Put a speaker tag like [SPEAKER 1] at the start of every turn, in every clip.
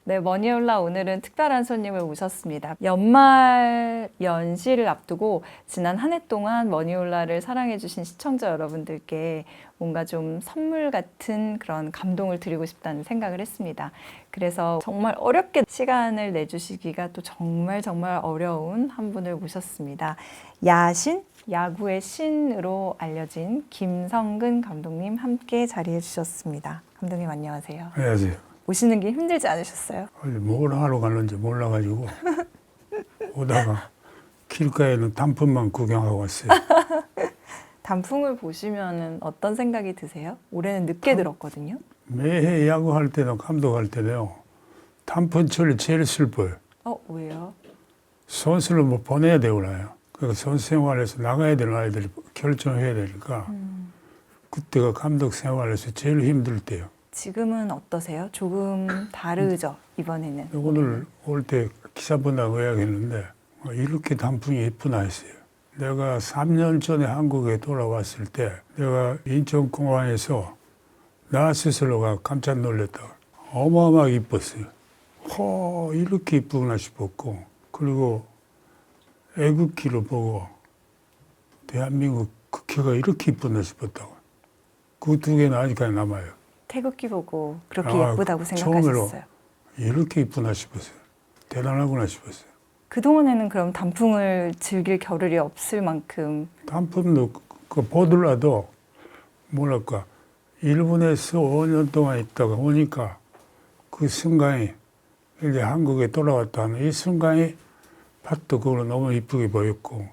[SPEAKER 1] 네, 머니올라 오늘은 특별한 손님을 모셨습니다. 연말 연시를 앞두고 지난 한 해 동안 머니올라를 사랑해주신 시청자 여러분들께 뭔가 좀 선물 같은 그런 감동을 드리고 싶다는 생각을 했습니다. 그래서 정말 어렵게 시간을 내주시기가 또 정말 어려운 한 분을 모셨습니다. 야신? 야구의 신으로 알려진 김성근 감독님 함께 자리해 주셨습니다. 감독님 안녕하세요.
[SPEAKER 2] 안녕하세요.
[SPEAKER 1] 오시는 게 힘들지 않으셨어요?
[SPEAKER 2] 뭘 하러 갔는지 몰라가지고 오다가 길가에는 단풍만 구경하고 왔어요.
[SPEAKER 1] 단풍을 보시면 어떤 생각이 드세요? 올해는 늦게 들었거든요.
[SPEAKER 2] 매해 야구할 때나 감독할 때도요. 단풍철이 제일 슬퍼요.
[SPEAKER 1] 왜요?
[SPEAKER 2] 선수를 뭐 보내야 되잖아요. 그러니까 선수 생활에서 나가야 되는 아이들이 결정해야 되니까 그때가 감독 생활에서 제일 힘들 때요.
[SPEAKER 1] 지금은 어떠세요? 조금 다르죠, 이번에는.
[SPEAKER 2] 오늘 올 때 기사 본다고 이야기했는데 이렇게 단풍이 예쁘나 했어요. 내가 3년 전에 한국에 돌아왔을 때 내가 인천공항에서 나 스스로가 깜짝 놀랐다. 어마어마하게 이뻤어요. 이렇게 이쁘구나 싶었고, 그리고 애국기를 보고 대한민국 국회가 이렇게 이쁘나 싶었다고. 그 두 개는 아직까지 남아요.
[SPEAKER 1] 태극기 보고 그렇게 예쁘다고 생각하셨어요?
[SPEAKER 2] 처음으로 이렇게 이쁘나 싶었어요. 대단하구나 싶었어요.
[SPEAKER 1] 그동안에는 그럼 단풍을 즐길 겨를이 없을 만큼
[SPEAKER 2] 단풍도 보더라도 뭐랄까 일본에서 5년 동안 있다가 오니까 그 순간이 이제 한국에 돌아왔다 하는 이 순간이 밭도 그걸 너무 이쁘게 보였고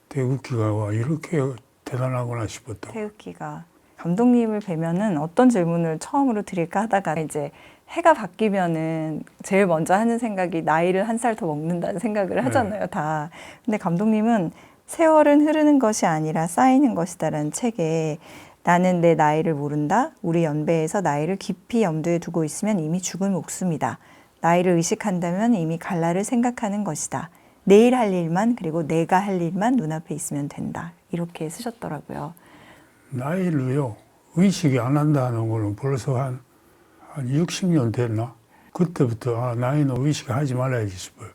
[SPEAKER 2] 태극기가 와 이렇게 대단하구나 싶었다.
[SPEAKER 1] 태극기가 감독님을 뵈면은 어떤 질문을 처음으로 드릴까 하다가 이제 해가 바뀌면은 제일 먼저 하는 생각이 나이를 한 살 더 먹는다는 생각을 하잖아요, 다. 근데 감독님은 세월은 흐르는 것이 아니라 쌓이는 것이다라는 책에 나는 내 나이를 모른다. 우리 연배에서 나이를 깊이 염두에 두고 있으면 이미 죽은 목숨이다. 나이를 의식한다면 이미 갈날을 생각하는 것이다. 내일 할 일만 그리고 내가 할 일만 눈앞에 있으면 된다. 이렇게 쓰셨더라고요.
[SPEAKER 2] 나이를요 의식이 안 한다는 거는 벌써 한 60년 됐나? 그때부터 나이는 의식하지 말아야지 싶어요.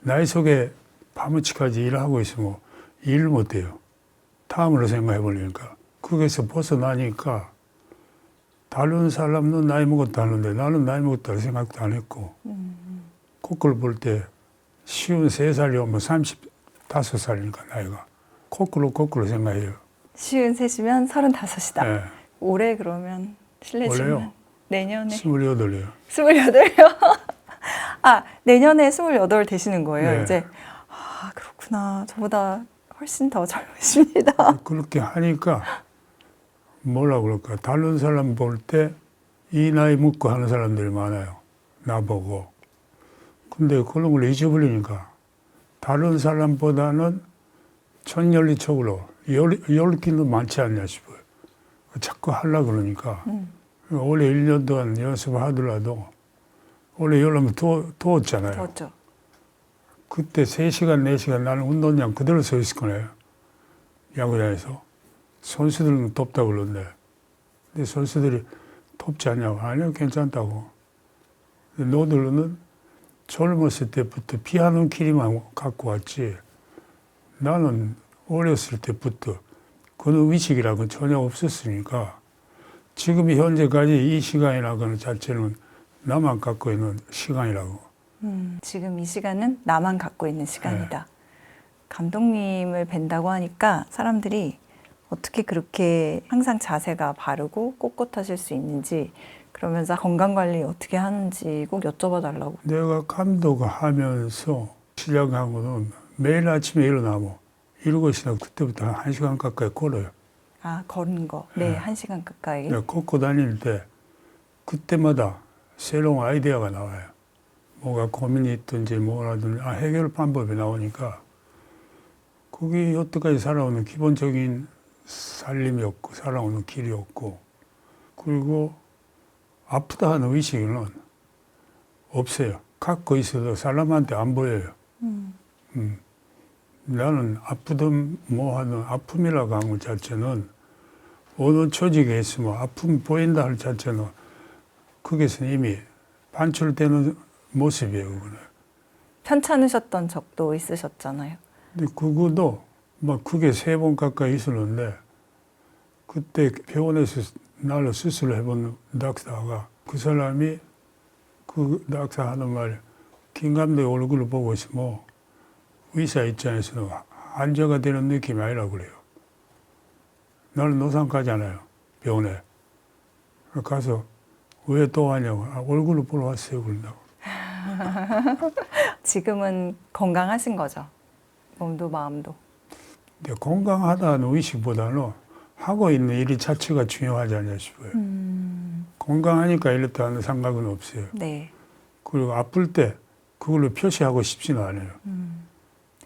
[SPEAKER 2] 나이 속에 밤늦게까지 일하고 있으면 일을 못해요. 다음으로 생각해 보려니까. 거기서 벗어나니까 다른 사람은 나이 먹었다 하는데 나는 나이 먹었다고 생각도 안 했고 코끼리 볼 때 53살이 오면 35살이니까 나이가. 거꾸로 생각해요.
[SPEAKER 1] 53이면 35이다.
[SPEAKER 2] 네.
[SPEAKER 1] 올해 그러면 실례지만
[SPEAKER 2] 원래요?
[SPEAKER 1] 내년에
[SPEAKER 2] 28이요.
[SPEAKER 1] 28이요? 내년에 28 되시는 거예요,
[SPEAKER 2] 네.
[SPEAKER 1] 이제. 그렇구나. 저보다 훨씬 더 젊으십니다.
[SPEAKER 2] 그렇게 하니까 뭐라 그럴까 다른 사람 볼 때 이 나이 먹고 하는 사람들이 많아요. 나보고. 근데 그런 걸 잊어버리니까 다른 사람보다는 천연리적으로 열기도 많지 않냐 싶어요. 자꾸 하려고 그러니까 원래 1년 동안 연습을 하더라도 원래 여름에 더웠잖아요.
[SPEAKER 1] 더웠죠.
[SPEAKER 2] 그때 3시간, 4시간 나는 운동장 그대로 서 있을 거예요. 야구장에서. 선수들은 덥다고 그러는데. 근데 선수들이 덥지 않냐고. 아니요, 괜찮다고. 근데 너들은 젊었을 때부터 피하는 길이만 갖고 왔지. 나는 어렸을 때부터 그런 의식이라고는 전혀 없었으니까 지금 현재까지 이 시간이라고는 자체는 나만 갖고 있는 시간이라고.
[SPEAKER 1] 지금 이 시간은 나만 갖고 있는 시간이다. 감독님을 뵌다고 하니까 사람들이 어떻게 그렇게 항상 자세가 바르고 꼿꼿하실 수 있는지 그러면서 건강관리 어떻게 하는지 꼭 여쭤봐 달라고.
[SPEAKER 2] 내가 감독하면서 시작한 거는 매일 아침에 일어나면 7시나 그때부터 1시간 가까이 걸어요.
[SPEAKER 1] 걸은 거. 네, 1시간 가까이.
[SPEAKER 2] 내가 걷고 다닐 때 그때마다 새로운 아이디어가 나와요. 뭐가 고민이 있든지 뭐라든지 해결 방법이 나오니까 그게 여태까지 살아오는 기본적인 살림이었고 살아오는 길이었고 그리고 아프다 하는 의식은 없어요. 갖고 있어도 사람한테 안 보여요. 나는 아프든 뭐 하든 아픔이라고 하는 것 자체는 어느 조직에 있으면 아픔 보인다 할 자체는 거기서 이미 반출되는 모습이에요, 그거는.
[SPEAKER 1] 편찮으셨던 적도 있으셨잖아요.
[SPEAKER 2] 근데 그것도 막 그게 3번 가까이 있었는데 그때 병원에서 나를 수술해본 낙사가 그 사람이 그 낙사 하는 말, 김 감독의 얼굴을 보고 있으면 의사 입장에서는 안정화 되는 느낌이 아니라 그래요. 나는 노상 가잖아요, 병원에. 가서 왜 또 하냐고. 얼굴을 보러 왔어요, 그런다고.
[SPEAKER 1] 지금은 건강하신 거죠? 몸도 마음도.
[SPEAKER 2] 근데 건강하다는 의식보다는 하고 있는 일 자체가 중요하지 않냐 싶어요. 건강하니까 이렇다는 생각은 없어요.
[SPEAKER 1] 네.
[SPEAKER 2] 그리고 아플 때 그걸로 표시하고 싶지는 않아요.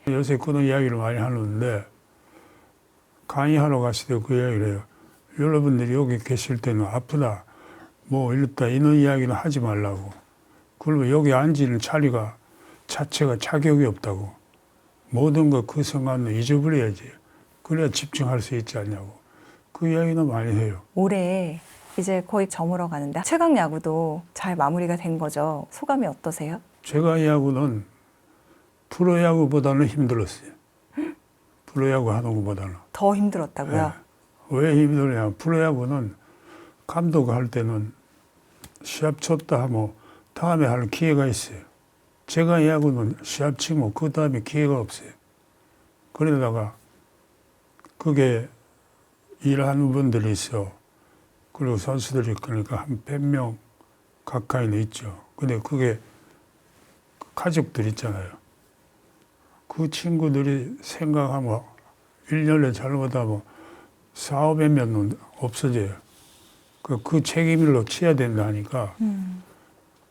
[SPEAKER 2] 요새 그런 이야기를 많이 하는데 강의하러 갔을 때 그 이야기를 해요. 여러분들이 여기 계실 때는 아프다, 뭐 이렇다 이런 이야기는 하지 말라고. 그리고 여기 앉는 자리가 자체가 자격이 없다고. 모든 것 그 순간은 잊어버려야지. 그래야 집중할 수 있지 않냐고. 그 이야기는 많이 해요.
[SPEAKER 1] 올해 이제 거의 저물어 가는데 최강 야구도 잘 마무리가 된 거죠. 소감이 어떠세요?
[SPEAKER 2] 제가 야구는 프로야구보다는 힘들었어요. 프로야구 하는 것보다는.
[SPEAKER 1] 더 힘들었다고요?
[SPEAKER 2] 왜 힘드냐. 프로야구는 감독할 때는 시합 쳤다 하면 다음에 할 기회가 있어요. 제가 야구는 시합 치고 그 다음에 기회가 없어요. 그러다가 그게 일하는 분들이 있어. 그리고 선수들이 그러니까 한 100명 가까이는 있죠. 근데 그게 가족들 있잖아요. 그 친구들이 생각하면 1년에 잘못하면 4, 500명은 없어져요. 그 책임을 치야 된다 하니까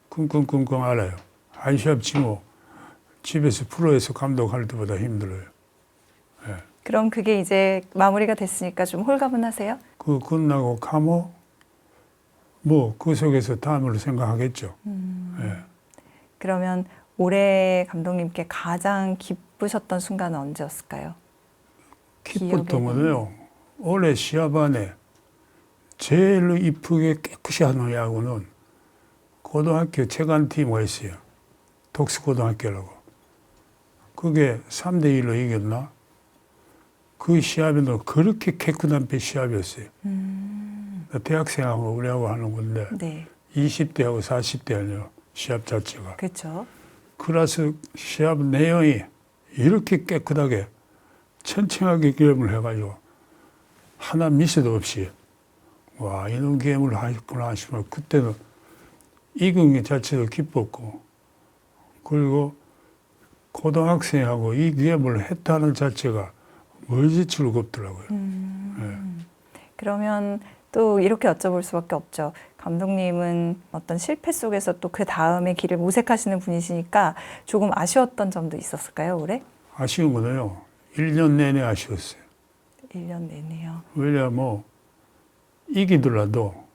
[SPEAKER 2] 끙끙끙끙 알아요. 한 시합 치고 집에서 프로에서 감독할 때보다 힘들어요. 예.
[SPEAKER 1] 그럼 그게 이제 마무리가 됐으니까 좀 홀가분하세요?
[SPEAKER 2] 그 끝나고 가면 뭐 그 속에서 다음으로 생각하겠죠. 예.
[SPEAKER 1] 그러면 올해 감독님께 가장 기쁘셨던 순간은 언제였을까요?
[SPEAKER 2] 기뻤던 거는요. 올해 시합 안에 제일 이쁘게 깨끗이 하는 야구는 고등학교 체간팀이 있어요. 독수고등학교라고. 그게 3대1로 이겼나? 그 시합에는 그렇게 깨끗한 시합이었어요. 대학생하고 우리하고 하는 건데
[SPEAKER 1] 네.
[SPEAKER 2] 20대하고 40대 아니에요. 시합 자체가.
[SPEAKER 1] 그렇죠.
[SPEAKER 2] 그래서 시합 내용이 이렇게 깨끗하게 천천하게 게임을 해가지고 하나 미스도 없이 와 이런 게임을 하셨구나 싶으면 그때는 이긴 게 자체도 기뻤고 그리고 고등학생하고 이 게임을 했다는 자체가 멀지 즐겁더라고요. 예.
[SPEAKER 1] 그러면 또 이렇게 여쭤볼 수밖에 없죠. 감독님은 어떤 실패 속에서 또 그 다음의 길을 모색하시는 분이시니까 조금 아쉬웠던 점도 있었을까요, 올해?
[SPEAKER 2] 아쉬운 거는요. 1년 내내 아쉬웠어요.
[SPEAKER 1] 1년 내내요.
[SPEAKER 2] 왜냐면 이기더라도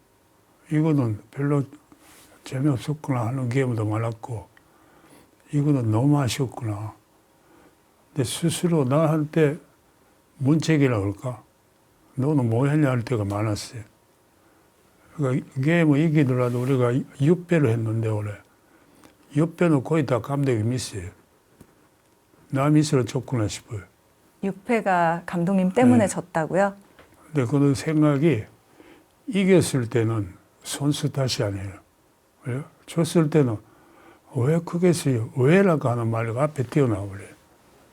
[SPEAKER 2] 이거는 별로 재미없었구나 하는 게임도 많았고 이거는 너무 아쉬웠구나. 근데 스스로 나한테 문책이라 그럴까? 너는 뭐 했냐 할 때가 많았어요. 그러니까 게임을 이기더라도 우리가 6배를 했는데 올해 6배는 거의 다 감독이 미스예요. 나 미스로 쳤구나 싶어요.
[SPEAKER 1] 6패가 감독님 때문에
[SPEAKER 2] 네.
[SPEAKER 1] 졌다고요?
[SPEAKER 2] 근데 그 생각이 이겼을 때는 선수 탓이 아니에요. 왜요? 졌을 때는 왜 그겠어요? 왜라고 하는 말이 앞에 튀어나와버려요.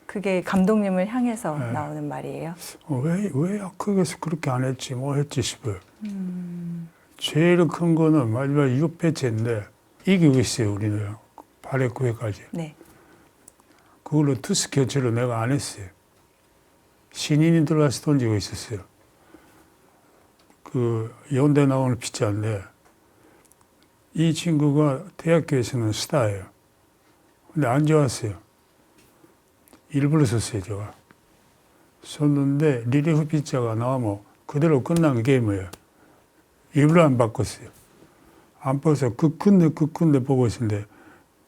[SPEAKER 1] 그게 감독님을 향해서
[SPEAKER 2] 네.
[SPEAKER 1] 나오는 말이에요.
[SPEAKER 2] 왜 그게서 그렇게 안 했지? 뭐 했지 싶어요. 제일 큰 거는 마지막 6패째인데 이기고 있어요, 우리는. 8회, 9회까지.
[SPEAKER 1] 네.
[SPEAKER 2] 그걸로 투수 교체를 내가 안 했어요. 신인이 들어가서 던지고 있었어요. 그 연대 나오는 피자인데 이 친구가 대학교에서는 스타예요. 근데 안 좋았어요. 일부러 썼어요, 제가. 썼는데 리리프 피자가 나오면 그대로 끝난 게임이에요. 일부러 안 바꿨어요. 안 바꿔서 그 끝내 보고 있었는데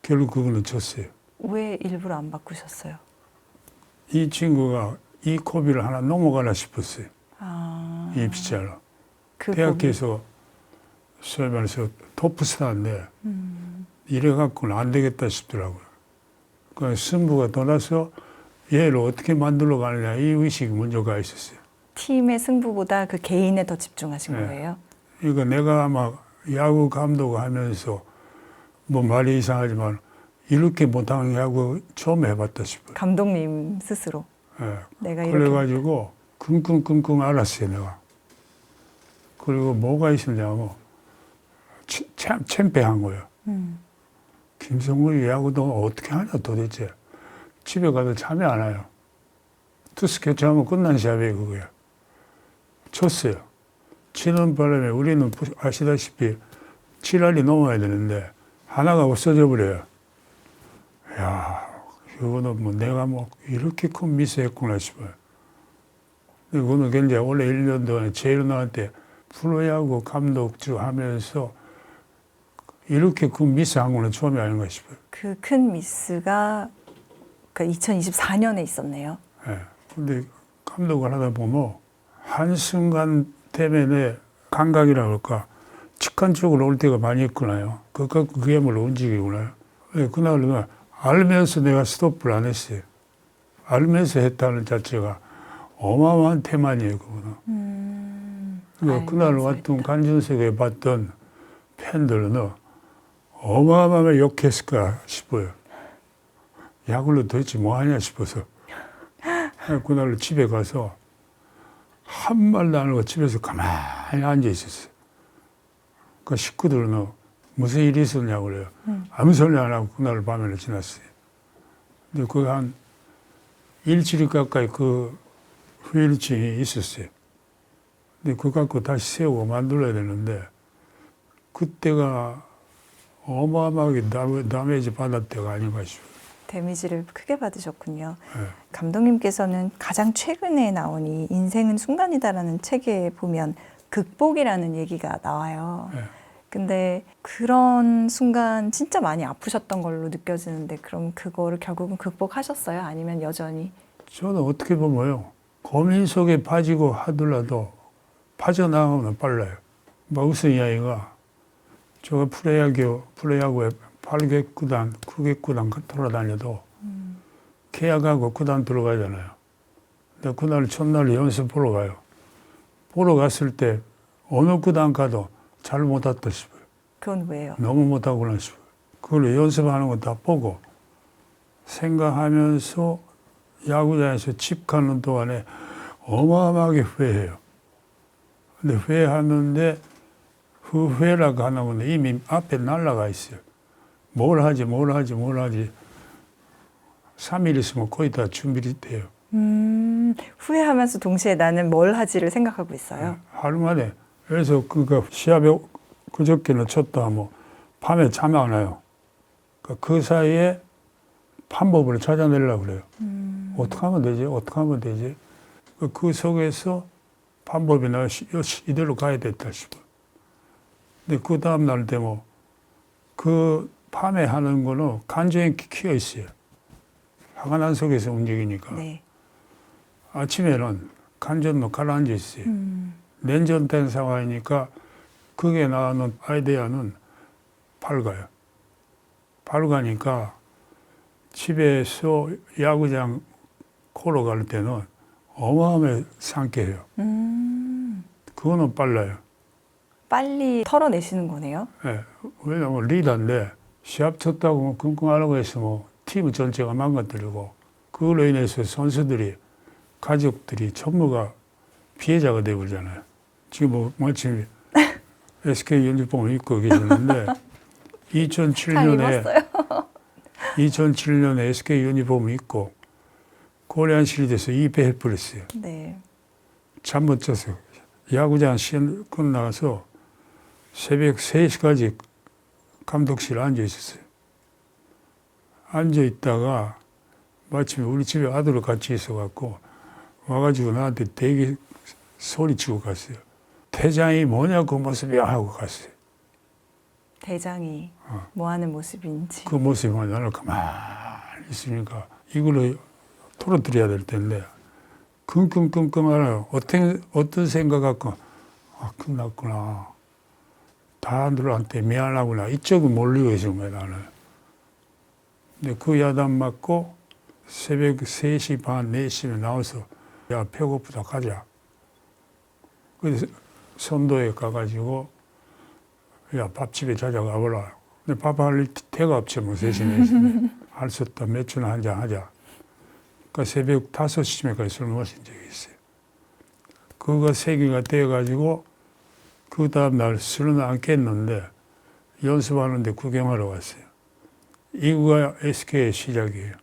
[SPEAKER 2] 결국 그거는 졌어요.
[SPEAKER 1] 왜 일부러 안 바꾸셨어요?
[SPEAKER 2] 이 친구가 이 고비를 하나 넘어가나 싶었어요.
[SPEAKER 1] 아,
[SPEAKER 2] 이 피자로.
[SPEAKER 1] 그
[SPEAKER 2] 대학교에서 소위 말해서 토프스타인데 이래갖고는 안 되겠다 싶더라고요. 그 승부가 돌아서 얘를 어떻게 만들어 가느냐 이 의식이 먼저 가 있었어요.
[SPEAKER 1] 팀의 승부보다 그 개인에 더 집중하신
[SPEAKER 2] 네.
[SPEAKER 1] 거예요?
[SPEAKER 2] 그러니까 내가 아마 야구 감독 하면서 뭐 말이 이상하지만 이렇게 못하는 야구 처음 해봤다 싶어요.
[SPEAKER 1] 감독님 스스로
[SPEAKER 2] 예.
[SPEAKER 1] 내가 이렇게
[SPEAKER 2] 그래가지고 끙끙끙끙 알았어요 내가. 그리고 뭐가 있었냐면 참 창피한 거예요. 김성훈이 야구도 어떻게 하냐 도대체. 집에 가도 잠이 안 와요. 투수 교체하면 끝난 시합이에요 그거야. 쳤어요. 치는 바람에 우리는 아시다시피 7할이 넘어야 되는데 하나가 없어져 버려요. 야, 이거는 뭐 내가 뭐 이렇게 큰 미스했구나 싶어요. 이거는 굉장히 원래 1년 동안 제일 나한테 프로야구 감독주 하면서 이렇게 큰 미스한 거는 처음이 아닌가 싶어요.
[SPEAKER 1] 그 큰 미스가 그 2024년에 있었네요.
[SPEAKER 2] 예. 근데 감독을 하다 보면 한순간 때문에 감각이라 그럴까 직관 쪽으로 올 때가 많이 있구나요. 그야말로 움직이구나요. 그날은 알면서 내가 스톱을 안 했어요. 알면서 했다는 자체가 어마어마한 태만이에요, 그거는. 그러니까 그날 왔던 관중석에 봤던 팬들은 어마어마하게 욕했을까 싶어요. 야구를 도대체 뭐 하냐 싶어서. 그날 집에 가서 한 말도 안 하고 집에서 가만히 앉아 있었어요. 그 식구들은 무슨 일이 있었냐고 그래요. 아무 소리 안 하고 그날 밤에는 지났어요. 근데 거기 한 일주일 가까이 그 후유증이 있었어요. 근데 그거 갖고 다시 세우고 만들어야 되는데 그때가 어마어마하게 다메이지 받을 때가 아닌가 싶어요.
[SPEAKER 1] 데미지를 크게 받으셨군요.
[SPEAKER 2] 네.
[SPEAKER 1] 감독님께서는 가장 최근에 나온 이 인생은 순간이다라는 책에 보면 극복이라는 얘기가 나와요.
[SPEAKER 2] 네.
[SPEAKER 1] 근데 그런 순간 진짜 많이 아프셨던 걸로 느껴지는데 그럼 그거를 결국은 극복하셨어요? 아니면 여전히?
[SPEAKER 2] 저는 어떻게 보면요. 고민 속에 빠지고 하더라도 빠져나가면 빨라요. 뭐 우선 이야기가 제가 프로야구에 8개 구단, 9개 구단 돌아다녀도 계약하고 구단 들어가잖아요. 근데 그날 첫날 연습 보러 가요. 보러 갔을 때 어느 구단 가도 잘 못했다 싶어요.
[SPEAKER 1] 그건 왜요?
[SPEAKER 2] 너무 못하구나 싶어요. 그걸 연습하는 거 다 보고 생각하면서 야구장에서 집 가는 동안에 어마어마하게 후회해요. 근데 후회하는데 그 후회라고 하는 건 이미 앞에 날아가 있어요. 뭘 하지. 3일 있으면 거의 다 준비돼요.
[SPEAKER 1] 후회하면서 동시에 나는 뭘 하지를 생각하고 있어요.
[SPEAKER 2] 하루 만에. 그래서 그러니까 시합에 그저께는 쳤다 하면 밤에 잠이 안 와요. 그 사이에 방법을 찾아내려고 그래요. 어떻게 하면 되지? 그 속에서 방법이 나 이대로 가야 됐다 싶어요. 근데 그 다음날 되면 그 밤에 하는 거는 간주에 키어 있어요. 화관안 속에서 움직이니까.
[SPEAKER 1] 네.
[SPEAKER 2] 아침에는 간전로 가라앉아 있어요. 냉전된 상황이니까 그게 나오는 아이디어는 밝아요. 밝으니까 집에서 야구장 걸어갈 때는 어마어마하게 상쾌해요. 그거는 빨라요.
[SPEAKER 1] 빨리 털어내시는 거네요.
[SPEAKER 2] 네. 왜냐면 리더인데 시합 쳤다고 끙끙 앓고 있으면 팀 전체가 망가뜨리고 그걸로 인해서 선수들이 가족들이 전부가 피해자가 되버리잖아요. 지금 뭐 마침 SK 유니폼을 입고 계시는데 2007년에 SK 유니폼을 입고 코리안 시리즈에서 2패 해버렸어요.
[SPEAKER 1] 네. 잠
[SPEAKER 2] 못 자서 야구장 시험 끝나서 새벽 3시까지 감독실에 앉아 있었어요. 앉아 있다가 마침 우리 집에 아들을 같이 있어갖고 와가지고 나한테 되게 소리치고 갔어요. 대장이 뭐냐 그 모습이야 하고 갔어요.
[SPEAKER 1] 대장이 뭐 하는 모습인지.
[SPEAKER 2] 그 모습이 나를 가만히 있으니까 이걸로 토로드려야 될 텐데 끙끙끙끙 알아요. 어떤 생각 갖고 끝났구나. 다들한테 미안하구나. 이쪽은 몰리고 있은 거야, 나는. 근데 그 야단 맞고 새벽 3시 반, 4시에 나와서 야, 배고프다, 가자. 그래서 선도에 가가지고 야, 밥집에 찾아가 보라. 근데 밥할 데가 없지, 뭐, 3시, 4시. 할 수 없다. 맥주나 한잔 하자. 그러니까 새벽 5시쯤에까지 술 마신 적이 있어요. 그거 3개가 돼가지고 그 다음날 술은 안 깼는데 연습하는데 구경하러 갔어요. 이거가 SK의 시작이에요.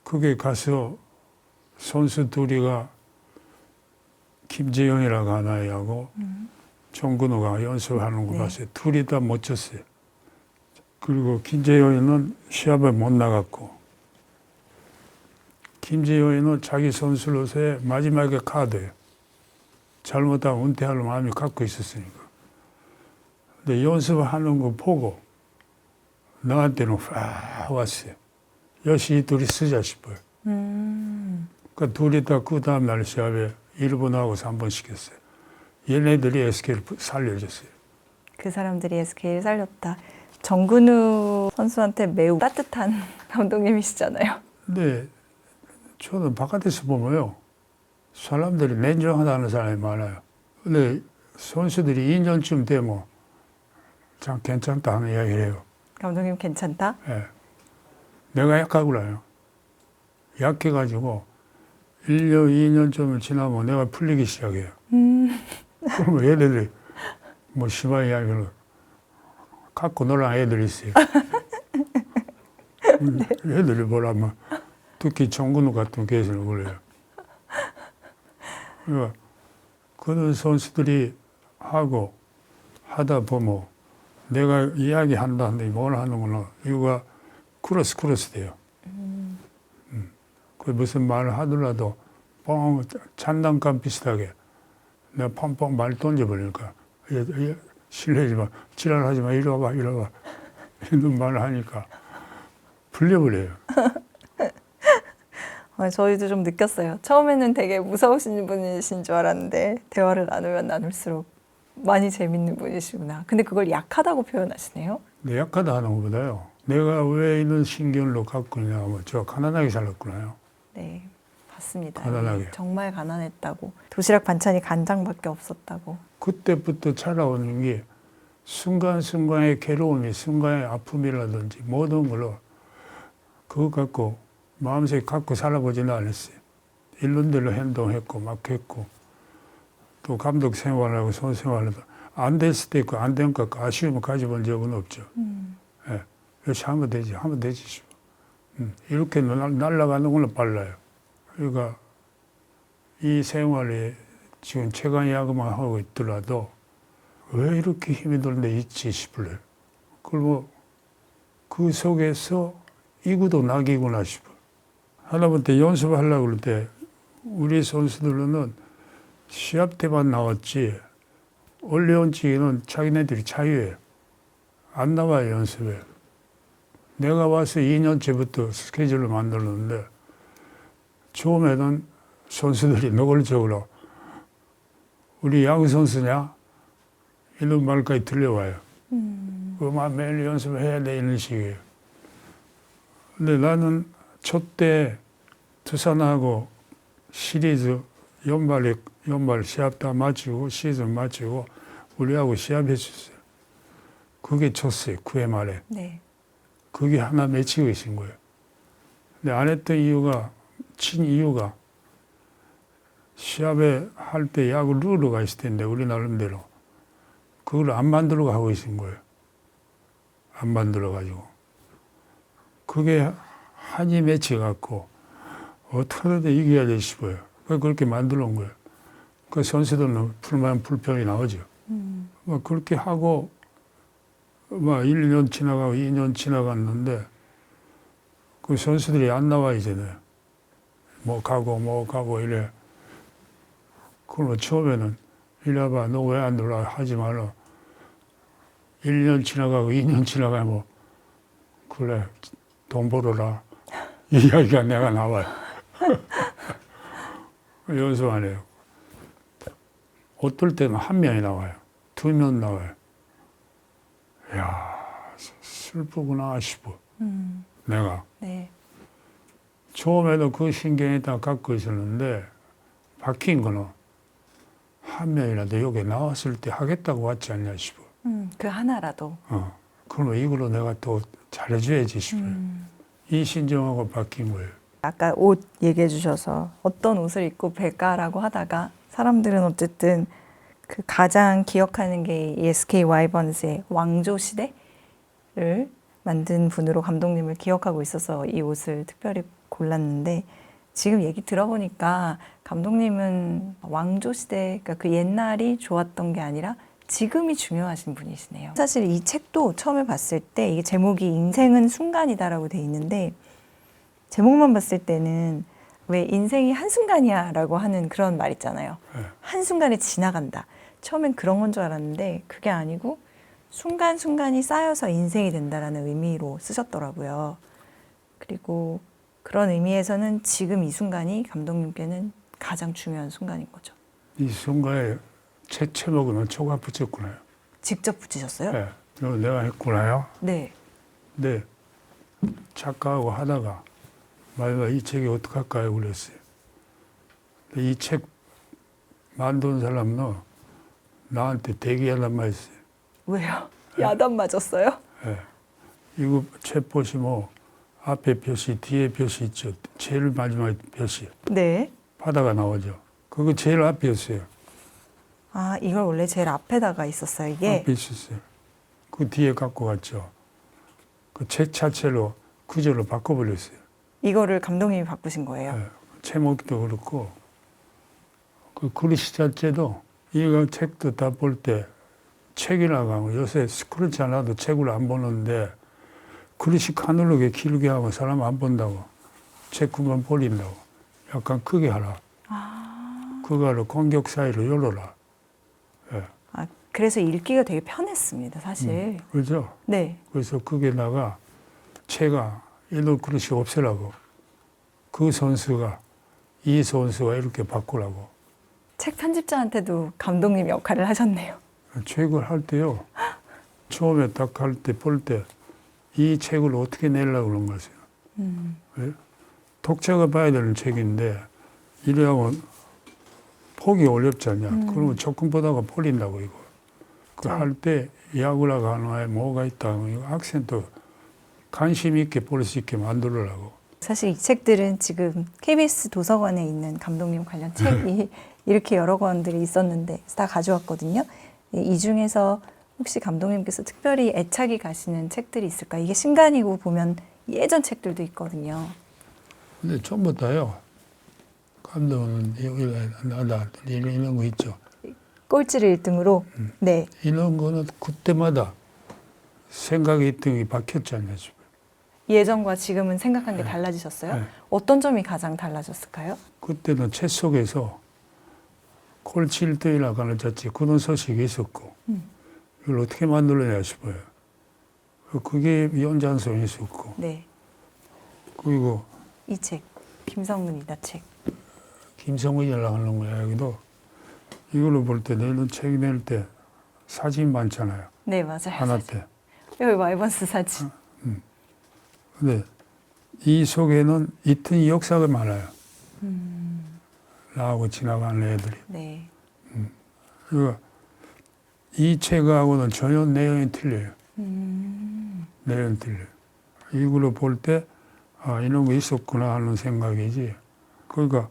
[SPEAKER 2] 그게 가서 선수 둘이가 김재영이라고 하나하고 정근우가 연습하는 거
[SPEAKER 1] 네.
[SPEAKER 2] 봤어요. 둘이 다 못 쳤어요. 그리고 김재영이는 시합에 못 나갔고 김재영이는 자기 선수로서의 마지막에 카드예요. 잘못하면 은퇴할 마음이 갖고 있었으니까. 근데 연습하는 거 보고 나한테는 확 왔어요. 역시 이 둘이 쓰자 싶어요. 그러니까 둘이 다 그 다음날 시합에 1번하고 3번 시켰어요. 얘네들이 SK를 살려줬어요.
[SPEAKER 1] 그 사람들이 SK를 살렸다. 정근우 선수한테 매우 따뜻한 감독님이시잖아요.
[SPEAKER 2] 근데 저는 바깥에서 보면요. 사람들이 냉정하다는 사람이 많아요. 근데 선수들이 2년쯤 되면 참 괜찮다 하는 이야기를 해요.
[SPEAKER 1] 감독님 괜찮다?
[SPEAKER 2] 예. 내가 약하구나요. 약해가지고 1년, 2년쯤을 지나면 내가 풀리기 시작해요. 그러면 애들이 뭐 심한 이야기를 갖고 놀라는 애들이 있어요. 네. 애들이 뭐라면 특히 정근우 같은 케이스는 그래요. 그러니까 그런 선수들이 하다 보면 내가 이야기한다는데 뭘 하는 거는 이거가 크로스 돼요. 그 무슨 말을 하더라도 뻥 장난감 비슷하게 내가 펑펑 말 던져버리니까 실례지만 지랄하지 마 이리 와봐 이런 말을 하니까 풀려버려요.
[SPEAKER 1] 저희도 좀 느꼈어요. 처음에는 되게 무서우신 분이신 줄 알았는데 대화를 나누면 나눌수록 많이 재밌는 분이시구나. 근데 그걸 약하다고 표현하시네요.
[SPEAKER 2] 내 약하다 하는 것보다요. 내가 왜 이런 신경을 갖고 있냐면 저 가난하게 살았구나요.
[SPEAKER 1] 네, 봤습니다.
[SPEAKER 2] 가난하게.
[SPEAKER 1] 정말 가난했다고. 도시락 반찬이 간장밖에 없었다고.
[SPEAKER 2] 그때부터 찾아오는 게 순간순간의 괴로움이 순간의 아픔이라든지 모든 걸로 그거 갖고 마음속에 갖고 살아보지는 않았어요. 있는 대로 행동했고 막 했고 또 감독 생활하고 선수 생활하다 안 됐을 때 있고 안 된 것 같고 아쉬움을 가져본 적은 없죠. 예. 역시 하면 되지 싶어. 이렇게 날아가는 걸로 빨라요. 그러니까 이 생활에 지금 최강야구만 하고 있더라도 왜 이렇게 힘이 드는데 있지 싶을래요. 그리고 그 속에서 이구도 낙이구나 싶어. 하다못해 연습하려고 그럴 때 우리 선수들은 시합 때만 나왔지 올림픽은 자기네들이 자유해요. 안 나와요, 연습에. 내가 와서 2년째부터 스케줄을 만들었는데 처음에는 선수들이 노골적으로 우리 야구 선수냐? 이런 말까지 들려와요. 그만 매일 연습을 해야 돼 이런 식이에요. 근데 나는 초 때 두산하고 시리즈 연말 시합 다 마치고 시즌 마치고 우리하고 시합했었어요. 그게 쳤어요. 9회 말에.
[SPEAKER 1] 네.
[SPEAKER 2] 그게 하나 맺히고 있는 거예요. 근데 안 했던 이유가 친 이유가 시합에 할 때 야구 룰루가 있을 텐데 우리 나름대로 그걸 안 만들어 가고 있는 거예요. 안 만들어 가지고 그게 한이 맺혀 갖고 어떻게든 이겨야 돼 싶어요. 그렇게 만들어 온 거예요. 그 선수들은 불편이 나오죠. 뭐 그렇게 하고 막 1년 지나가고 2년 지나갔는데 그 선수들이 안 나와 이제는 뭐 가고 이래. 그러면 처음에는 이리 와봐 너 왜 안 들어와 하지 말라. 1년 지나가고 2년 지나가면 그래 돈 벌어라 이 이야기가 내가 나와요. 연습 안 해요. 어떨 때는 한 명이 나와요. 2명 나와요. 슬프구나 싶어. 내가.
[SPEAKER 1] 네.
[SPEAKER 2] 처음에도 그 신경이 다 갖고 있었는데 바뀐 거는 한 명이라도 여기 나왔을 때 하겠다고 왔지 않냐 싶어.
[SPEAKER 1] 그 하나라도.
[SPEAKER 2] 그러면 이걸로 내가 또 잘해줘야지 싶어요. 이 신정하고 바뀐 거예요.
[SPEAKER 1] 아까 옷 얘기해 주셔서 어떤 옷을 입고 뵐까라고 하다가 사람들은 어쨌든 그 가장 기억하는 게 이 SK 와이번스의 왕조 시대를 만든 분으로 감독님을 기억하고 있어서 이 옷을 특별히 골랐는데 지금 얘기 들어보니까 감독님은 왕조 시대, 그러니까 그 옛날이 좋았던 게 아니라 지금이 중요하신 분이시네요. 사실 이 책도 처음에 봤을 때 이게 제목이 인생은 순간이다라고 돼 있는데 제목만 봤을 때는 왜 인생이 한순간이야 라고 하는 그런 말 있잖아요.
[SPEAKER 2] 네.
[SPEAKER 1] 한순간에 지나간다. 처음엔 그런 건 줄 알았는데 그게 아니고 순간순간이 쌓여서 인생이 된다라는 의미로 쓰셨더라고요. 그리고 그런 의미에서는 지금 이 순간이 감독님께는 가장 중요한 순간인 거죠.
[SPEAKER 2] 이 순간에 책 제목은 초가 붙였구나요.
[SPEAKER 1] 직접 붙이셨어요?
[SPEAKER 2] 네. 이거 내가 했구나요.
[SPEAKER 1] 네.
[SPEAKER 2] 네. 작가하고 하다가 마지막에 이 책이 어떡할까요? 그랬어요. 이 책 만든 사람은 나한테 대기하란 말 있어요.
[SPEAKER 1] 왜요? 야단 맞았어요?
[SPEAKER 2] 네. 이거 책 보시면 앞에 표시, 뒤에 표시 있죠. 제일 마지막 표시.
[SPEAKER 1] 네.
[SPEAKER 2] 바다가 나오죠. 그거 제일 앞이었어요.
[SPEAKER 1] 아, 이걸 원래 제일 앞에다가 있었어요, 이게?
[SPEAKER 2] 앞에 있었어요. 그 뒤에 갖고 갔죠. 그 책 자체로 구조를 바꿔버렸어요.
[SPEAKER 1] 이거를 감독님이 바꾸신 거예요?
[SPEAKER 2] 네. 제목도 그렇고 그 글씨 자체도 이거 책도 다 볼 때 책이라고 하면 요새 그렇지 않아도 책을 안 보는데 글씨 가늘게 길게 하면 사람 안 본다고 책 그만 버린다고 약간 크게 하라. 그거를 공격 사이로 열어라. 예.
[SPEAKER 1] 아, 그래서 읽기가 되게 편했습니다, 사실.
[SPEAKER 2] 그죠?
[SPEAKER 1] 네.
[SPEAKER 2] 그래서 거기다가 채가 이런 그릇이 없애라고 그 선수가 이 선수가 이렇게 바꾸라고
[SPEAKER 1] 책 편집자한테도 감독님 역할을 하셨네요.
[SPEAKER 2] 책을 할 때요 처음에 딱 할 때 볼 때 이 책을 어떻게 내려고 그런 거죠. 왜? 독자가 봐야 되는 책인데 이래하면 보기 어렵잖냐. 그러면 조금 보다가 버린다고 이거. 그 할 때 야구라고 하는 아에 뭐가 있다. 이거 학생도 관심 있게 볼 수 있게 만들으라고.
[SPEAKER 1] 사실 이 책들은 지금 KBS 도서관에 있는 감독님 관련 책이 이렇게 여러 권들이 있었는데 다 가져왔거든요. 이 중에서 혹시 감독님께서 특별히 애착이 가시는 책들이 있을까? 이게 신간이고 보면 예전 책들도 있거든요.
[SPEAKER 2] 근데 전부 다요. 감독은 나다 이런 거 있죠.
[SPEAKER 1] 꼴찌를 1등으로. 네.
[SPEAKER 2] 이런 거는 그때마다 생각이 있던 게 바뀌었잖아요. 지금.
[SPEAKER 1] 예전과 지금은 생각한 게 달라지셨어요?
[SPEAKER 2] 네.
[SPEAKER 1] 어떤 점이 가장 달라졌을까요?
[SPEAKER 2] 그때는 책 속에서 콜치 1등이라고 하는 자체 그런 소식이 있었고 이걸 어떻게 만들어내야 싶어요. 그게 연장성이 있었고
[SPEAKER 1] 네.
[SPEAKER 2] 그리고
[SPEAKER 1] 이 책, 김성근 이다 책.
[SPEAKER 2] 김성은이라고 하는 거야. 여기도 이걸로 볼 때 내는 책 낼 때 사진 많잖아요.
[SPEAKER 1] 네, 맞아요.
[SPEAKER 2] 하나
[SPEAKER 1] 사진.
[SPEAKER 2] 때.
[SPEAKER 1] 여기 와이번스 사진.
[SPEAKER 2] 근데 이 속에는 이튼 역사가 많아요. 나하고 지나가는 애들이.
[SPEAKER 1] 네.
[SPEAKER 2] 그러니까 이 책하고는 전혀 내용이 틀려요. 내용이 틀려요. 이걸로 볼 때, 아, 이런 거 있었구나 하는 생각이지. 그러니까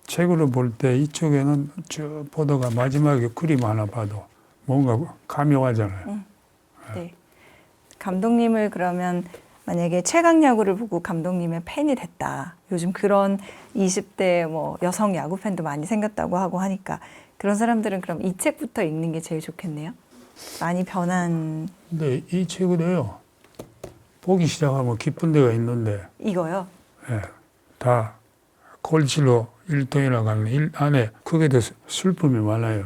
[SPEAKER 2] 책으로 볼 때 이쪽에는 쭉 보다가 마지막에 그림 하나 봐도 뭔가 감이 와잖아요.
[SPEAKER 1] 네. 감독님을 그러면 만약에 최강 야구를 보고 감독님의 팬이 됐다. 요즘 그런 20대 뭐 여성 야구 팬도 많이 생겼다고 하고 하니까 그런 사람들은 그럼 이 책부터 읽는 게 제일 좋겠네요. 많이 변한
[SPEAKER 2] 근데 이 책을요, 보기 시작하면 기쁜 데가 있는데,
[SPEAKER 1] 이거요.
[SPEAKER 2] 예, 다 콜치로 1등이라고 하는 안에 그게 더 슬픔이 많아요.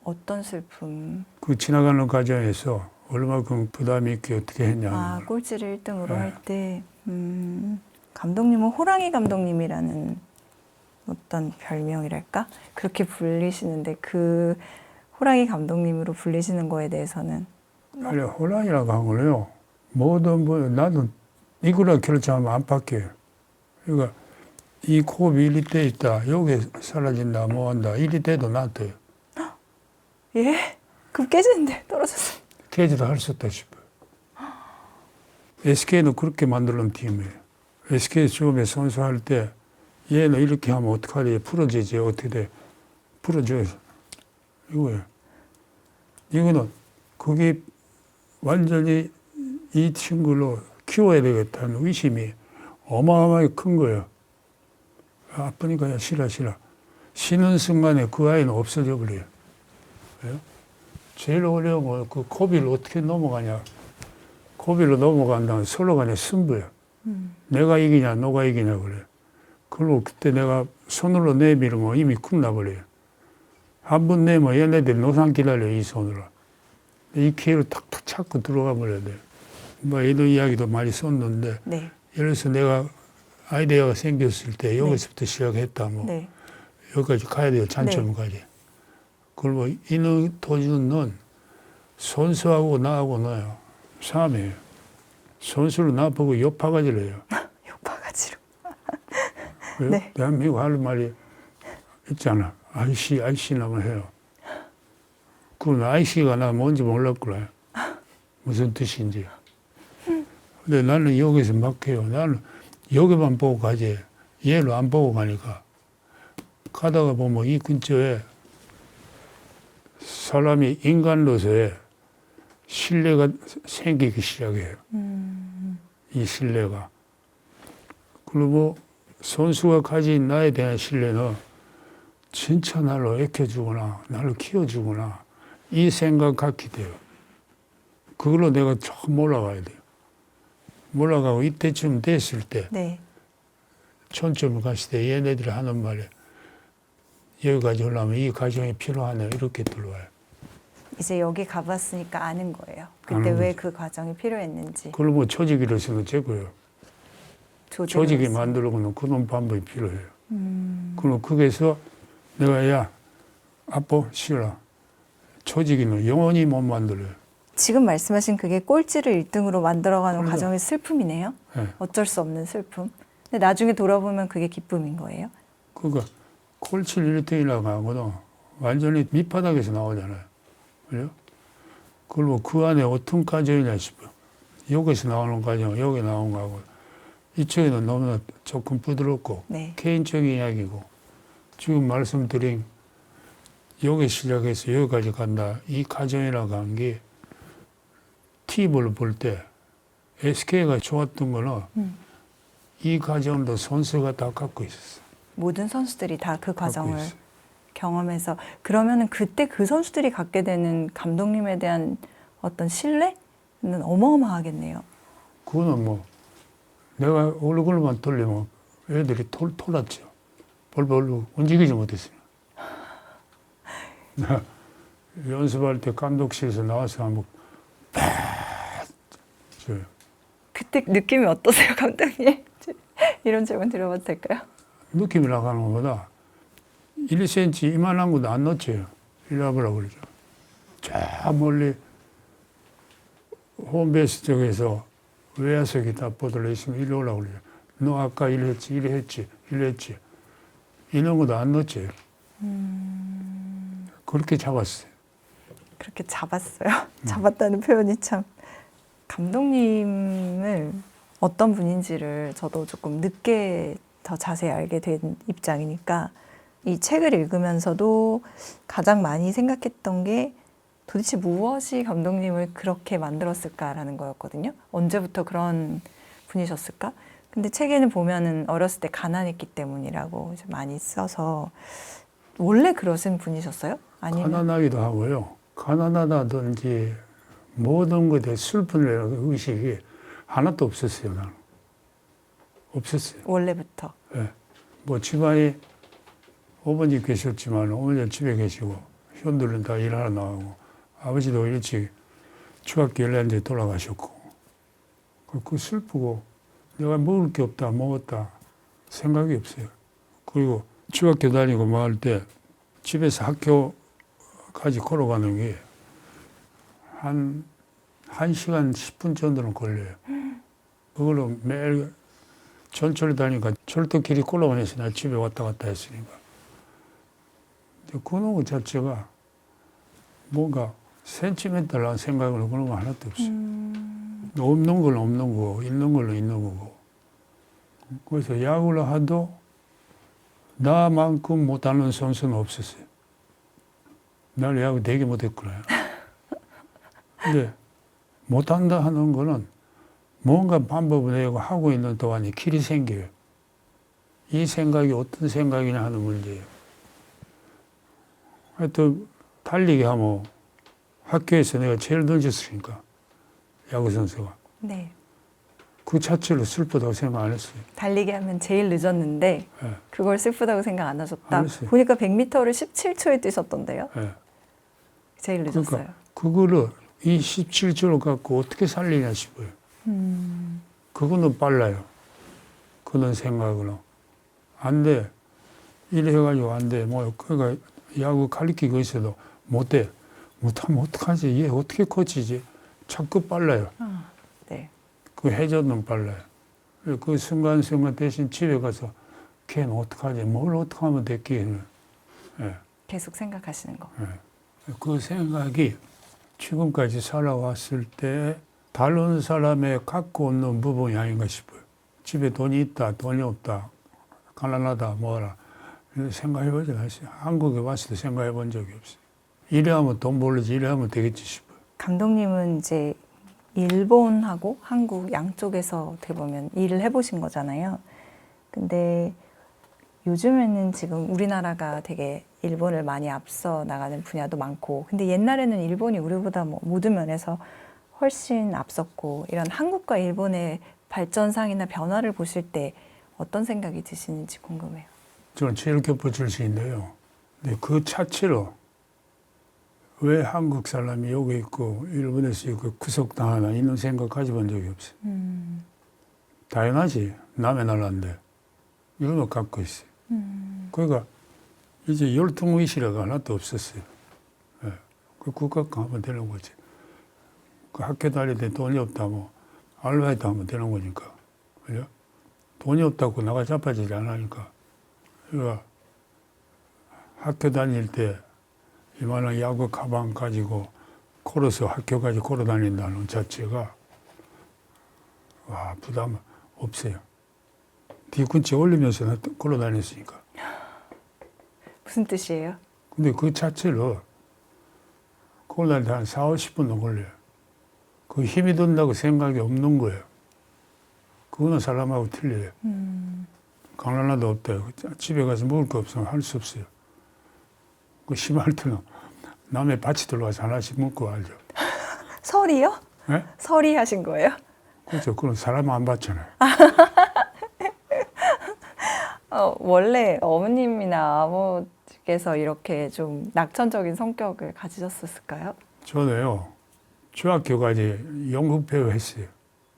[SPEAKER 1] 어떤 슬픔?
[SPEAKER 2] 그 지나가는 과정에서 얼마큼 부담이 있게 어떻게 했냐는
[SPEAKER 1] 아,
[SPEAKER 2] 걸.
[SPEAKER 1] 꼴찌를 1등으로
[SPEAKER 2] 네.
[SPEAKER 1] 할 때 감독님은 호랑이 감독님이라는 어떤 별명이랄까? 그렇게 불리시는데 그 호랑이 감독님으로 불리시는 거에 대해서는
[SPEAKER 2] 아니, 호랑이라고 한 거는요, 모든 나도 이거라 결정하면 안 바뀌어요. 그러니까 이 호흡이 이리 돼 있다. 여기 사라진다. 뭐 한다. 이리 돼도 놔둬요.
[SPEAKER 1] 예? 급 깨지는데 떨어졌어요.
[SPEAKER 2] 깨지도 할 수 없다 싶어요. SK는 그렇게 만들어놓은 팀이에요. SK 처음에 선수할 때 얘는 이렇게 하면 어떡하지? 풀어지지. 어떻게 돼? 풀어줘요. 이거예요. 이거는 그게 완전히 이 친구로 키워야 되겠다는 의심이 어마어마하게 큰 거예요. 아프니까 야 싫어. 쉬는 순간에 그 아이는 없어져 버려요. 왜요? 제일 어려운 건 그 고비를 어떻게 넘어가냐. 고비로 넘어간다면 서로 간에 승부야. 내가 이기냐 너가 이기냐 그래. 그리고 그때 내가 손으로 내밀으면 이미 끝나버려요. 한 번 내면 얘네들이 노상 기다려 이 손으로. 이 기회를 탁탁 찾고 들어가 버려야 돼요. 뭐 이런 이야기도 많이 썼는데
[SPEAKER 1] 네.
[SPEAKER 2] 예를 들어서 내가 아이디어가 생겼을 때 여기서부터 시작했다 뭐
[SPEAKER 1] 네.
[SPEAKER 2] 여기까지 가야 돼요. 잔점까지. 그리고 이는 도주는 선수하고 나하고는 싸움이에요. 선수를 나보고 옆바가지를 해요.
[SPEAKER 1] 욕바가지로.
[SPEAKER 2] 왜요?
[SPEAKER 1] 네.
[SPEAKER 2] 대한민국 할 말이 있잖아. 아이씨나만 해요. 그건 아이씨가 나 뭔지 몰랐구나. 무슨 뜻인지. 근데 나는 여기서 막 해요. 나는 여기만 보고 가지. 얘를 안 보고 가니까. 가다가 보면 이 근처에 사람이 인간로서의 신뢰가 생기기 시작해요. 이 신뢰가. 그리고 선수가 가진 나에 대한 신뢰는 진짜 나를 애켜주구나, 나를 키워주구나, 이 생각 갖게 돼요. 그걸로 내가 조금 올라가야 돼요. 올라가고 이때쯤 됐을 때,
[SPEAKER 1] 네.
[SPEAKER 2] 천점을 갔을 때 얘네들이 하는 말에 여기까지 오려면 이 과정이 필요하네, 이렇게 들어와요.
[SPEAKER 1] 이제 여기 가봤으니까 아는 거예요. 그때
[SPEAKER 2] 아는
[SPEAKER 1] 왜
[SPEAKER 2] 거지.
[SPEAKER 1] 그 과정이 필요했는지.
[SPEAKER 2] 그걸 뭐 조직이로서는 제거예요. 조직이 만들어놓은 그런 방법이 필요해요. 그럼 거기서 내가 야, 아빠 싫어. 조직이는 영원히 못 만들어요.
[SPEAKER 1] 지금 말씀하신 그게 꼴찌를 1등으로 만들어가는
[SPEAKER 2] 그러니까.
[SPEAKER 1] 과정의 슬픔이네요.
[SPEAKER 2] 네.
[SPEAKER 1] 어쩔 수 없는 슬픔. 근데 나중에 돌아보면 그게 기쁨인 거예요.
[SPEAKER 2] 그러니까 콜칠 1등이라고 하거든. 완전히 밑바닥에서 나오잖아요. 그죠? 그리고 그 안에 어떤 과정이냐 싶어요. 여기서 나오는 과정, 여기 나온 거하고 이쪽에는 너무나 조금 부드럽고
[SPEAKER 1] 네.
[SPEAKER 2] 개인적인 이야기고 지금 말씀드린 여기 시작해서 여기까지 간다. 이 과정이라고 한 게 TV를 볼 때 SK가 좋았던 거는 이 과정도 선수가 다 갖고 있었어.
[SPEAKER 1] 모든 선수들이 다 그 과정을
[SPEAKER 2] 있어요.
[SPEAKER 1] 경험해서 그러면은 그때 그 선수들이 갖게 되는 감독님에 대한 어떤 신뢰는 어마어마하겠네요.
[SPEAKER 2] 그거는 뭐 내가 얼굴만 돌리면 애들이 톨았죠. 벌벌 움직이지 못했어요. 나 연습할 때 감독실에서 나와서 한번 줘요.
[SPEAKER 1] 그때 느낌이 어떠세요, 감독님? 이런 질문 드려봐도 될까요?
[SPEAKER 2] 느낌이 나가는 것보다 1cm 이만한 것도 안 넣었죠. 이리 와보라고 그러죠. 저 멀리 홈베이스 쪽에서 외야석이 다 보들려 있으면 이리 오라고 그러죠. 너 아까 이랬지. 이런 것도 안 넣었죠. 그렇게 잡았어요.
[SPEAKER 1] 그렇게 잡았어요. 잡았다는 표현이 참. 감독님을 어떤 분인지를 저도 조금 늦게 더 자세히 알게 된 입장이니까 이 책을 읽으면서도 가장 많이 생각했던 게 도대체 무엇이 감독님을 그렇게 만들었을까라는 거였거든요. 언제부터 그런 분이셨을까? 근데 책에는 보면은 어렸을 때 가난했기 때문이라고 이제 많이 써서 원래 그러신 분이셨어요? 아니면
[SPEAKER 2] 가난하기도 하고요. 가난하다든지 모든 것에 슬픔이라는 의식이 하나도 없었어요. 나는. 없었어요.
[SPEAKER 1] 원래부터.
[SPEAKER 2] 예. 뭐 집안이 어머니 계셨지만 어머니는 집에 계시고 현들은 다 일하러 나가고 아버지도 일찍 중학교 1년째 돌아가셨고 그 슬프고 내가 먹을 게 없다 먹었다 생각이 없어요. 그리고 중학교 다니고 뭐 할 때 집에서 학교까지 걸어가는 게 한 1시간 10분 정도는 걸려요. 그걸로 매일 전철 다니까 철도길이 꼴로만해서 나 집에 왔다 갔다 했으니까. 근데 그놈 자체가 뭔가 센티멘탈한 생각으로 그런 거 하나도 없어요. 없는 건 없는 거고 있는 걸로 있는 거고. 그래서 야구를 하도 나만큼 못하는 선수는 없었어요. 나는 야구 되게 못했구나. 근데 못한다 하는 거는 뭔가 방법을 내고 하고 있는 동안에 길이 생겨요. 이 생각이 어떤 생각이냐 하는 문제예요. 하여튼 달리기 하면 학교에서 내가 제일 늦었으니까 야구선수가.
[SPEAKER 1] 네.
[SPEAKER 2] 그 자체로 슬프다고 생각 안 했어요.
[SPEAKER 1] 달리기 하면 제일 늦었는데
[SPEAKER 2] 예.
[SPEAKER 1] 그걸 슬프다고 생각 안 하셨다.
[SPEAKER 2] 안 했어요.
[SPEAKER 1] 보니까 100m를 17초에 뛰셨던데요.
[SPEAKER 2] 예.
[SPEAKER 1] 제일 늦었어요.
[SPEAKER 2] 그러니까 그거를 이 17초를 갖고 어떻게 살리냐 싶어요. 그거는 빨라요. 그런 생각으로. 안 돼. 이래가지고 안 돼. 뭐, 그러니까 야구 가르치고 있어도 못해. 못하면 어떡하지? 얘 어떻게 커지지? 자꾸 빨라요.
[SPEAKER 1] 네.
[SPEAKER 2] 그 회전은 빨라요. 그 순간순간 대신 집에 가서 걔는 어떡하지? 뭘 어떻게 하면 됐기는. 예.
[SPEAKER 1] 계속 생각하시는 거.
[SPEAKER 2] 예. 그 생각이 지금까지 살아왔을 때 다른 사람의 갖고 없는 부분이 아닌가 싶어요. 집에 돈이 있다, 돈이 없다, 가난하다, 뭐라. 생각해보지 않았어요. 한국에 와서도 생각해본 적이 없어요. 이래 하면 돈 벌지, 이래 하면 되겠지 싶어요.
[SPEAKER 1] 감독님은 이제 일본하고 한국 양쪽에서 어떻게 보면 일을 해보신 거잖아요. 근데 요즘에는 지금 우리나라가 되게 일본을 많이 앞서 나가는 분야도 많고, 근데 옛날에는 일본이 우리보다 뭐 모든 면에서 훨씬 앞섰고, 이런 한국과 일본의 발전상이나 변화를 보실 때 어떤 생각이 드시는지 궁금해요.
[SPEAKER 2] 저는 체육교포 출신인데요. 근데 그 자체로 왜 한국 사람이 여기 있고 일본에서 있고 구속당하나 이런 생각 가져본 적이 없어요. 당연하지. 남의 나라인데 이런 거 갖고 있어요. 그러니까 이제 열등의식이라가 하나도 없었어요. 예. 그 국가가 하면 되는 거지. 그 학교 다닐 때 돈이 없다고 아르바이트 하면 되는 거니까. 그죠? 돈이 없다고 나가 자빠지지 않으니까. 그러니까 학교 다닐 때 이만한 야구 가방 가지고 걸어서 학교까지 걸어 다닌다는 자체가 와, 부담 없어요. 뒤꿈치 올리면서 걸어 다녔으니까.
[SPEAKER 1] 무슨 뜻이에요?
[SPEAKER 2] 근데 그 자체로 걸어 다닐 때 한 4, 50분도 걸려요. 그 힘이 든다고 생각이 없는 거예요. 그거는 사람하고 틀려요. 가난하도 없대요. 집에 가서 먹을 거 없으면 할 수 없어요. 그 심할 때는 남의 밭이 들어와서 하나씩 먹고 알죠.
[SPEAKER 1] 설이요?
[SPEAKER 2] 네?
[SPEAKER 1] 설이 하신 거예요?
[SPEAKER 2] 그렇죠. 그럼 사람 안 받잖아요.
[SPEAKER 1] 원래 어머님이나 아버지께서 이렇게 좀 낙천적인 성격을 가지셨을까요?
[SPEAKER 2] 저는요, 중학교까지 연극 배우 했어요.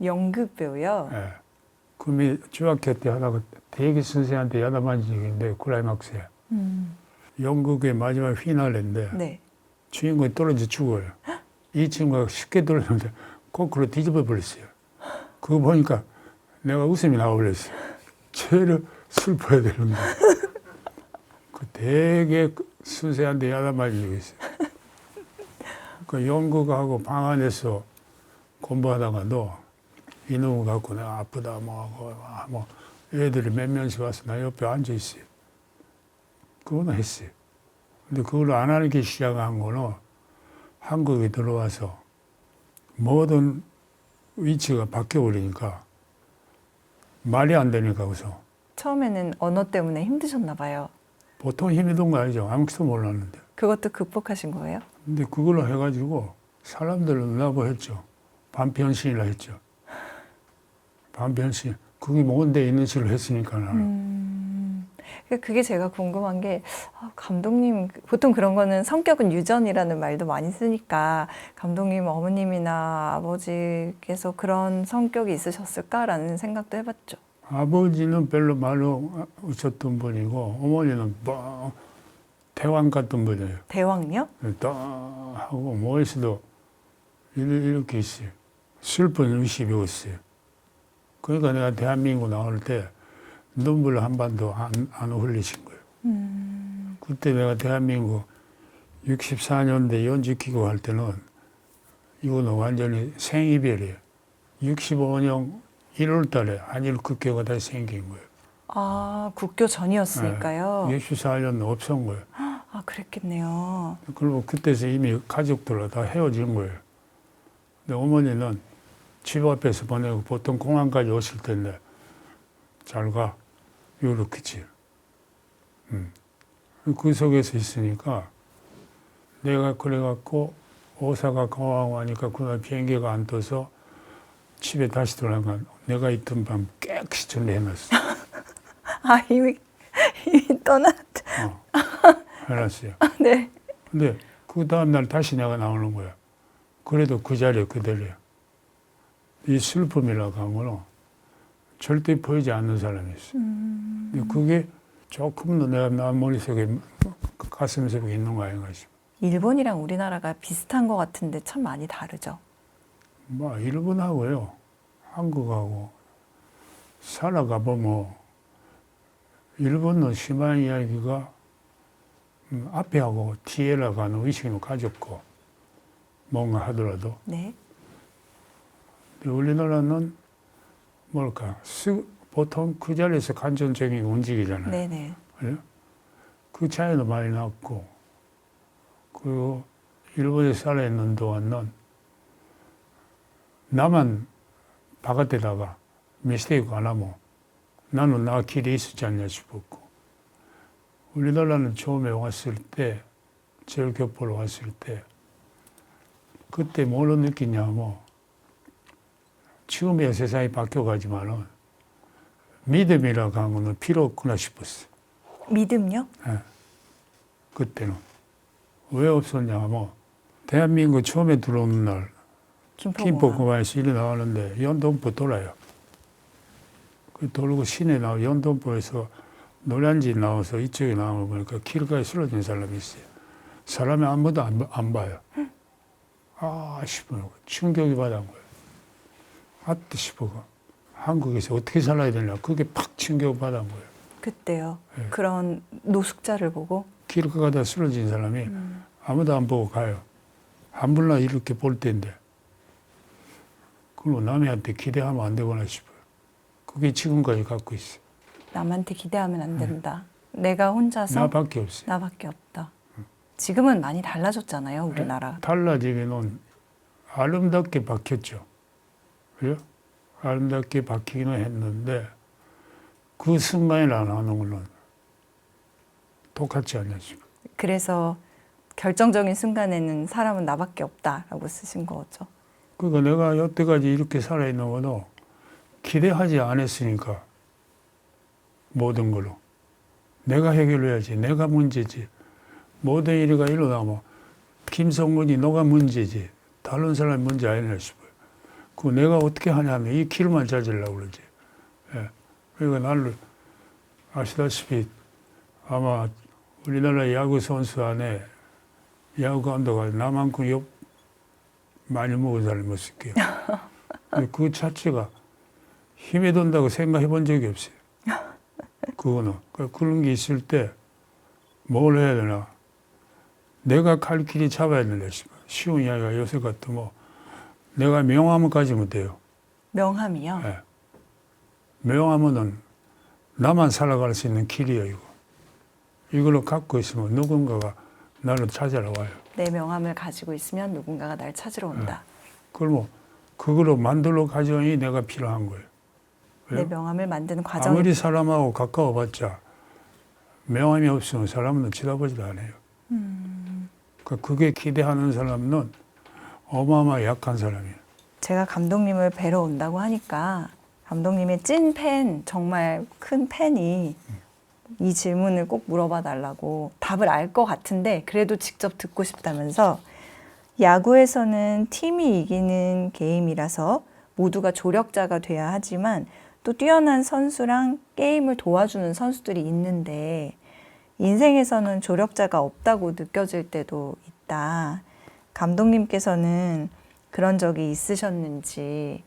[SPEAKER 1] 연극 배우요?
[SPEAKER 2] 예. 그럼 중학교 때 하다가 대기 선생한테 야단맞은 적이 있는데, 클라이막스에. 연극의 마지막 피날레인데,
[SPEAKER 1] 네.
[SPEAKER 2] 주인공이 떨어져 죽어요. 이 친구가 쉽게 떨어졌는데, 거꾸로 뒤집어 버렸어요. 그거 보니까 내가 웃음이 나와버렸어요. 제일 슬퍼야 되는데. 그 되게 선생한테 야단맞은 적이 있어요. 그 연극하고 방 안에서 공부하다가도 이놈을 갖고 내가 아프다 뭐 애들이 몇 명씩 와서 나 옆에 앉아 있어요. 그거는 했어요. 근데 그걸 안 하기 시작한 거는 한국에 들어와서 모든 위치가 바뀌어버리니까 말이 안 되니까 그래서
[SPEAKER 1] 처음에는 언어 때문에 힘드셨나 봐요.
[SPEAKER 2] 보통 힘이 든 거 아니죠. 아무것도 몰랐는데.
[SPEAKER 1] 그것도 극복하신 거예요?
[SPEAKER 2] 근데 그걸로 해가지고 사람들은 나보 했죠. 반편신이라 했죠. 반편신. 그게 뭔데 있는 식으로 했으니까 나는.
[SPEAKER 1] 그게 제가 궁금한 게 감독님 보통 그런 거는 성격은 유전이라는 말도 많이 쓰니까 감독님 어머님이나 아버지께서 그런 성격이 있으셨을까라는 생각도 해봤죠.
[SPEAKER 2] 아버지는 별로 말로 없었던 분이고 어머니는 뭐 대왕 같은 분이에요.
[SPEAKER 1] 대왕요?
[SPEAKER 2] 딱 하고 뭐에서도 이렇게 있어요. 슬픈 의식이 없어요. 그러니까 내가 대한민국 나올 때 눈물 한 번도 안 흘리신 거예요. 그때 내가 대한민국 64년대 연주기구 할 때는 이거는 완전히 생이별이에요. 65년 1월 달에 한일 국교가 다시 생긴 거예요.
[SPEAKER 1] 아, 국교 전이었으니까요.
[SPEAKER 2] 64년은 없은 거예요.
[SPEAKER 1] 아, 그랬겠네요.
[SPEAKER 2] 그리고 그때서 이미 가족들과 다 헤어진 거예요. 근데 어머니는 집 앞에서 보내고 보통 공항까지 오실 텐데 잘 가. 이렇게지. 그 속에서 있으니까 내가 그래갖고 오사카 공항 와니까 그날 비행기가 안 떠서 집에 다시 돌아가 내가 있던 방 깨끗이 정리해놨어.
[SPEAKER 1] 아, 이미 떠났다.
[SPEAKER 2] 해놨어요.
[SPEAKER 1] 네.
[SPEAKER 2] 근데 그 다음날 다시 내가 나오는 거야. 그래도 그 자리에 그대로야. 이 슬픔이라고 하는 거는 절대 보이지 않는 사람이 있어. 근데 그게 조금 더 내 머릿속에 가슴 속에 있는 거 아닌가 싶어.
[SPEAKER 1] 일본이랑 우리나라가 비슷한 것 같은데 참 많이 다르죠.
[SPEAKER 2] 뭐 일본하고요, 한국하고 살아가 보면 일본은 심한 이야기가 앞에 하고 뒤에라 가는 의식을 가졌고 뭔가 하더라도
[SPEAKER 1] 네.
[SPEAKER 2] 근데 우리나라는 뭘까 보통 그 자리에서 간접적인 움직이잖아요.
[SPEAKER 1] 네네.
[SPEAKER 2] 그래요? 그 차이도 많이 났고 그리고 일본에 살아있는 동안은 나만 바깥에다가 미스테이크 안 하면 나는 나 길에 있었지 않냐 싶었고 우리나라는 처음에 왔을 때 제일 교포로 왔을 때 그때 뭘로 느끼냐면 지금이야 세상이 바뀌어가지만은 믿음이라고 하는 거는 필요 없구나 싶었어.
[SPEAKER 1] 믿음요?
[SPEAKER 2] 예. 그때는. 왜 없었냐 하면 대한민국 처음에 들어오는 날 김포공항에서 일이 나가는데 연동포 돌아요. 그 돌고 시내 연동포에서 노량진 나와서 이쪽에 나오면 보니까 길가에 쓰러진 사람이 있어요. 사람이 아무도 안 봐요. 아 싶어요. 충격이 받은 거예요. 아뜨 싶어가 한국에서 어떻게 살아야 되냐 그게 팍 충격을 받은 거예요.
[SPEAKER 1] 그때요.
[SPEAKER 2] 네.
[SPEAKER 1] 그런 노숙자를 보고
[SPEAKER 2] 길 가다 쓰러진 사람이 아무도 안 보고 가요. 한 분나 이렇게 볼 텐데 그리고 남한테 기대하면 안 되구나 싶어요. 그게 지금까지 갖고 있어요.
[SPEAKER 1] 남한테 기대하면 안 된다. 내가 혼자서
[SPEAKER 2] 나밖에 없어요.
[SPEAKER 1] 나밖에 없다. 지금은 많이 달라졌잖아요, 우리나라.
[SPEAKER 2] 달라지기는 아름답게 바뀌었죠. 그래요? 아름답게 바뀌기는 했는데 그 순간이라는 거는 똑같지 않냐 싶어요.
[SPEAKER 1] 그래서 결정적인 순간에는 사람은 나밖에 없다라고 쓰신 거죠.
[SPEAKER 2] 그러니까 내가 여태까지 이렇게 살아있는 거는 기대하지 않았으니까 모든 걸로 내가 해결해야지 내가 문제지 모든 일이가 일어나면 김성근이 너가 문제지 다른 사람이 문제 아니냐 싶어요. 그 내가 어떻게 하냐면 이 길만 찾으려고 그러지. 예. 그러니까 나를 아시다시피 아마 우리나라 야구 선수 안에 야구 감독가 나만큼 욕 많이 먹은 사람이 없을 거예요. 그 자체가 힘이 든다고 생각해 본 적이 없어요. 그거는. 그런 게 있을 때 뭘 해야 되나. 내가 갈 길이 잡아야 되나 싶어요. 쉬운 이야기가 요새 같으면 내가 명함을 가지면 돼요.
[SPEAKER 1] 명함이요?
[SPEAKER 2] 네. 명함은 나만 살아갈 수 있는 길이에요. 이거. 이걸로 갖고 있으면 누군가가 나를 찾아러 와요.
[SPEAKER 1] 내 명함을 가지고 있으면 누군가가 날 찾으러 온다.
[SPEAKER 2] 그러면 그걸로 만들어 가정이 내가 필요한 거예요.
[SPEAKER 1] 내
[SPEAKER 2] 왜요?
[SPEAKER 1] 명함을 만드는 과정이
[SPEAKER 2] 아무리 사람하고 가까워봤자 명함이 없으면 사람은 쳐다보지도 않아요. 그게 기대하는 사람은 어마어마하게 약한 사람이에요.
[SPEAKER 1] 제가 감독님을 뵈러 온다고 하니까 감독님의 찐 팬, 정말 큰 팬이 이 질문을 꼭 물어봐 달라고 답을 알 것 같은데 그래도 직접 듣고 싶다면서 야구에서는 팀이 이기는 게임이라서 모두가 조력자가 돼야 하지만 또 뛰어난 선수랑 게임을 도와주는 선수들이 있는데 인생에서는 조력자가 없다고 느껴질 때도 있다. 감독님께서는 그런 적이 있으셨는지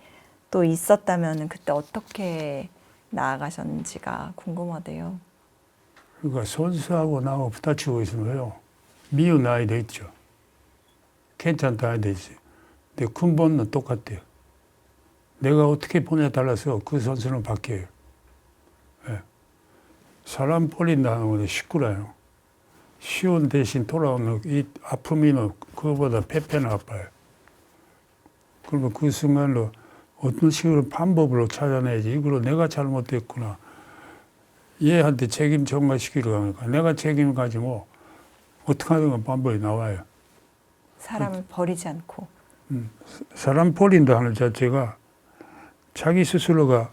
[SPEAKER 1] 또 있었다면 그때 어떻게 나아가셨는지가 궁금하대요.
[SPEAKER 2] 그러니까 선수하고 나하고 부딪히고 있으면요. 미운 아이도 있죠. 괜찮다 아이도 있지. 근데 근본은 똑같아요. 내가 어떻게 보내달라서 그 선수는 바뀌어요. 예. 사람 버린다는 건 시끄러워요. 쉬운 대신 돌아오는 이 아픔이는 그거보다 패패는 아파요. 그러면 그 순간로 어떤 식으로 방법으로 찾아내야지. 이걸로 내가 잘못됐구나. 얘한테 책임 전가시키려고 하니까 내가 책임을 가지고 어떻게 하든 방법이 나와요.
[SPEAKER 1] 사람을 버리지 않고.
[SPEAKER 2] 사람 버린다 하는 자체가 자기 스스로가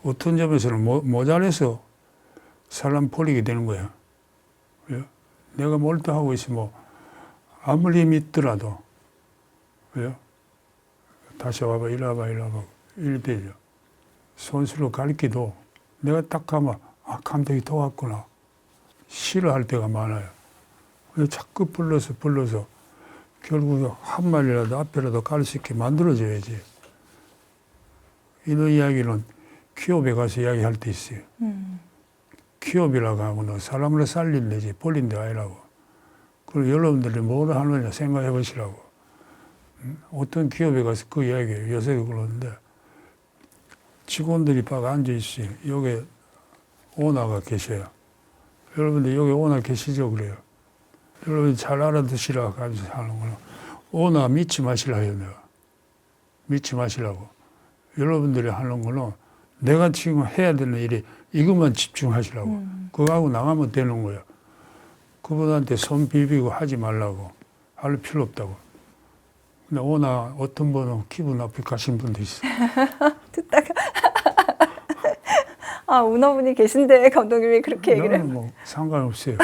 [SPEAKER 2] 어떤 점에서는 모자라서 사람 버리게 되는 거야. 왜요? 내가 몰두하고 있으면 아무리 믿더라도 왜요? 다시 와봐, 이리 와봐, 이리 와봐. 이리 되죠. 선수로 가르치도 내가 딱 가면 아, 감독이 더 왔구나. 싫어할 때가 많아요. 그래서 자꾸 불러서 결국 한 마리라도 앞에라도 갈 수 있게 만들어줘야지. 이런 이야기는 키업에 가서 이야기할 때 있어요. 키업이라고 하고는 사람을 살릴래지 버린 데 아니라고. 그리고 여러분들이 뭐를 하느냐 생각해 보시라고. 어떤 기업에 가서 그 이야기예요. 요새 그러는데 직원들이 막 앉아 있어요. 여기 오너가 계셔요. 여러분들 여기 오너 계시죠? 그래요. 여러분이 잘 알아두시라고 하는 거는 오너 믿지 마시라요. 내가 믿지 마시라고. 여러분들이 하는 거는 내가 지금 해야 되는 일이 이것만 집중하시라고. 그거 하고 나가면 되는 거예요. 그분한테 손 비비고 하지 말라고. 할 필요 없다고. 근데 오나 어떤 분은 기분 나쁘게 가신 분도 있어.
[SPEAKER 1] 듣다가 아, 오너분이 계신데 감독님이 그렇게 얘기를
[SPEAKER 2] 나는 뭐 상관없어요.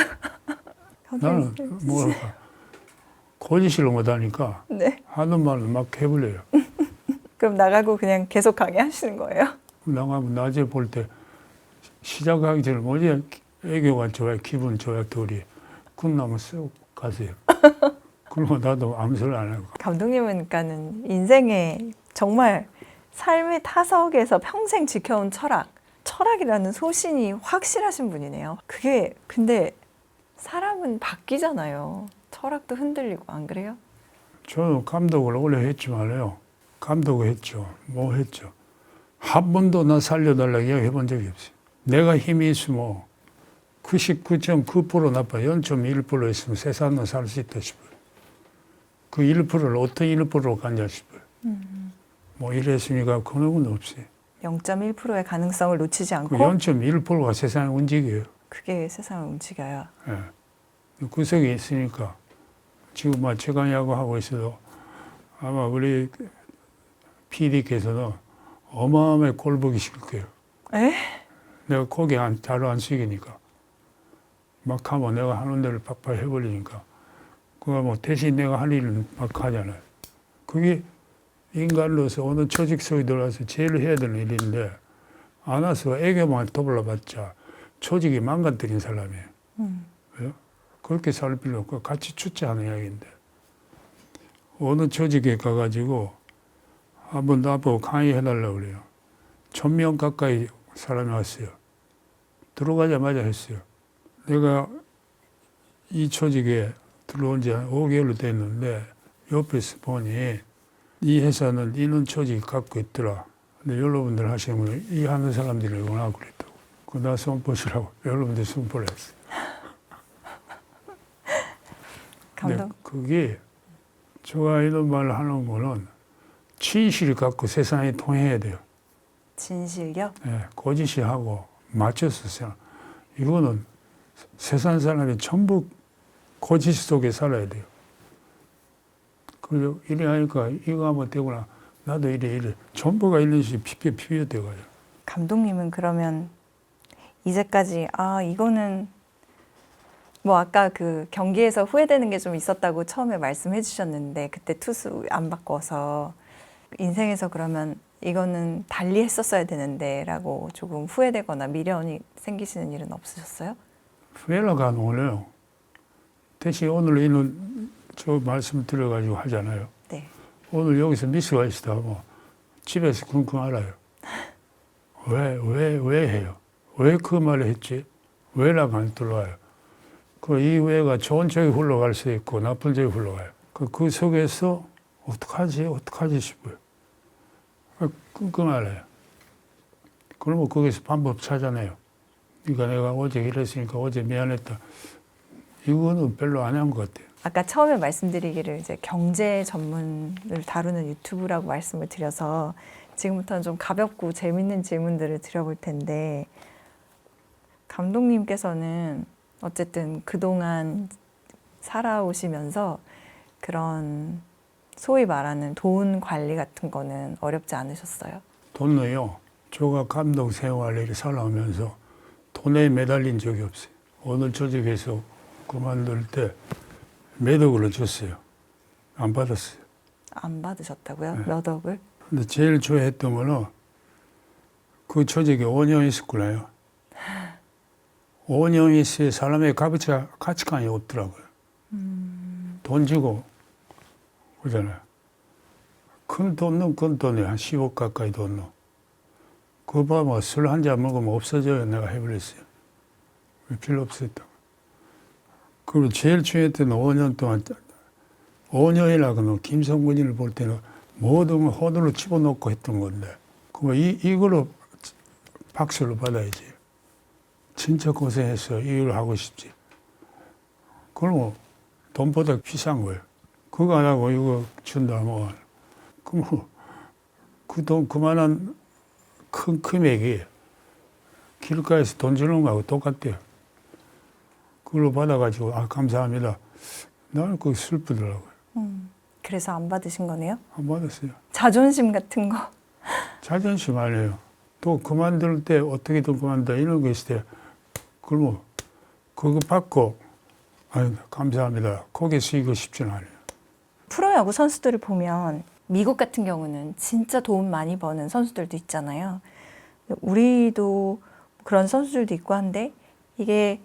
[SPEAKER 1] 감독님.
[SPEAKER 2] 나는 뭐랄까 거짓을 못하니까
[SPEAKER 1] 네.
[SPEAKER 2] 하는 말을 막 해버려요.
[SPEAKER 1] 그럼 나가고 그냥 계속 강의하시는 거예요?
[SPEAKER 2] 나가면 낮에 볼 때 시작하기 전에 뭐지 애교가 좋아요. 기분 좋아요. 둘이. 끝나면 쓱 가세요. 그러고 나도 아무 소리 안 하고.
[SPEAKER 1] 감독님은 그러니까는 인생에 정말 삶의 타석에서 평생 지켜온 철학이라는 소신이 확실하신 분이네요. 그게 근데 사람은 바뀌잖아요. 철학도 흔들리고 안 그래요?
[SPEAKER 2] 저는 감독을 오래 했지만요. 감독을 했죠. 뭐 했죠. 한 번도 나 살려달라고 이야기해 본 적이 없어요. 내가 힘이 있으면 99.9% 나빠 0.1% 있으면 세상은 살 수 있다 싶어요. 그 1%를 어떤 1%로 갔냐 싶어요. 뭐 이랬으니까 그런 건 없어요.
[SPEAKER 1] 0.1%의 가능성을 놓치지
[SPEAKER 2] 그
[SPEAKER 1] 않고
[SPEAKER 2] 0.1%가 세상을 움직여요.
[SPEAKER 1] 그게 세상을 움직여요.
[SPEAKER 2] 예. 그 속에 있으니까 지금 막 최강야구 하고 있어도 아마 우리 PD께서는 어마어마하게 꼴 보기 싫을 거예요.
[SPEAKER 1] 에?
[SPEAKER 2] 내가 고개 자료 안 숙이니까 막 하면 내가 하는 대로 팍팍 해버리니까 그거 뭐 대신 내가 할 일은 막 하잖아요. 그게 인간으로서 어느 조직 속에 들어와서 제일 해야 되는 일인데 안 와서 애교만 떠불러봤자 조직이 망가뜨린 사람이에요. 왜요? 그렇게 살 필요 없고 같이 출제하는 이야기인데 어느 조직에 가가지고 한번 나보고 강의해달라고 그래요. 1000명 가까이 사람이 왔어요. 들어가자마자 했어요. 내가 이 조직에 들어온 지 한 5개월 됐는데 옆에서 보니 이 회사는 이런 조직이 갖고 있더라. 근데 여러분들 하시면 이 하는 사람들이 원하고 그랬다고. 나 손보시라고 여러분들 손보라 했어요.
[SPEAKER 1] 감독.
[SPEAKER 2] 그게 제가 이런 말을 하는 거는 진실을 갖고 세상에 통해야 돼요.
[SPEAKER 1] 진실요?
[SPEAKER 2] 네, 거짓이 하고 맞춰서 이거는 세상 사람이 전부 거짓 속에 살아야 돼요. 그리고 이래 하니까 이거 하면 되구나. 나도 이래. 전부가 이런 식으로 피피되고요.
[SPEAKER 1] 감독님은 그러면 이제까지 이거는 뭐 아까 그 경기에서 후회되는 게 좀 있었다고 처음에 말씀해 주셨는데 그때 투수 안 바꿔서 인생에서 그러면 이거는 달리 했었어야 되는데 라고 조금 후회되거나 미련이 생기시는 일은 없으셨어요?
[SPEAKER 2] 후회라고 안 오네요. 대신 오늘 이런 저 말씀 드려가지고 하잖아요.
[SPEAKER 1] 네.
[SPEAKER 2] 오늘 여기서 미스가 있다고 집에서 쿵쿵 알아요. 왜 해요? 왜 그 말을 했지? 왜라고 안 들어와요? 그 이 왜가 좋은 쪽에 흘러갈 수 있고 나쁜 쪽에 흘러가요. 그 속에서 어떡하지 싶어요. 끙끙 알아요. 그러면 거기서 방법 찾아내요. 그러니까 내가 어제 이랬으니까 어제 미안했다. 이거는 별로 안 한 것 같아요.
[SPEAKER 1] 아까 처음에 말씀드리기를 이제 경제 전문을 다루는 유튜브라고 말씀을 드려서 지금부터는 좀 가볍고 재밌는 질문들을 드려볼 텐데 감독님께서는 어쨌든 그동안 살아오시면서 그런 소위 말하는 돈 관리 같은 거는 어렵지 않으셨어요?
[SPEAKER 2] 돈을요. 제가 감독 생활을 살아오면서 돈에 매달린 적이 없어요. 오늘 조직에서 그만둘 때 몇 억을 줬어요. 안 받았어요.
[SPEAKER 1] 안 받으셨다고요?
[SPEAKER 2] 네.
[SPEAKER 1] 몇 억을?
[SPEAKER 2] 근데 제일 좋아했던 거는 그 조직에 5년 있었구나요. 5년 있어야 사람의 가치관이 없더라고요. 돈 주고 그러잖아요. 큰 돈은 큰 돈이에요. 한 10억 가까이 돈은. 그거 봐봐 술 한 잔 먹으면 없어져요. 내가 해버렸어요. 필요 없었다고. 그리고 제일 중요했던 5년 동안 5년이라고는 김성근이를 볼 때는 모든 걸 호들로 집어넣고 했던 건데 그거 이걸로 박수를 받아야지. 진짜 고생했어. 이걸 하고 싶지. 그럼 돈보다 비싼 거예요. 그거 안 하고 이거 준다 뭐. 그럼 그 돈 그만한 큰 금액이 길가에서 돈 주는 거하고 똑같대요. 그걸로 받아가지고 감사합니다. 나는 그거 슬프더라고요.
[SPEAKER 1] 그래서 안 받으신 거네요?
[SPEAKER 2] 안 받았어요.
[SPEAKER 1] 자존심 같은 거?
[SPEAKER 2] 자존심 아니에요. 또 그만둘 때 어떻게든 그만둬 이런 거 있을 때 그러면 그거 받고 감사합니다. 고개 숙이고 싶지는 않아요.
[SPEAKER 1] 프로야구 선수들을 보면 미국 같은 경우는 진짜 돈 많이 버는 선수들도 있잖아요. 우리도 그런 선수들도 있고 한데 이게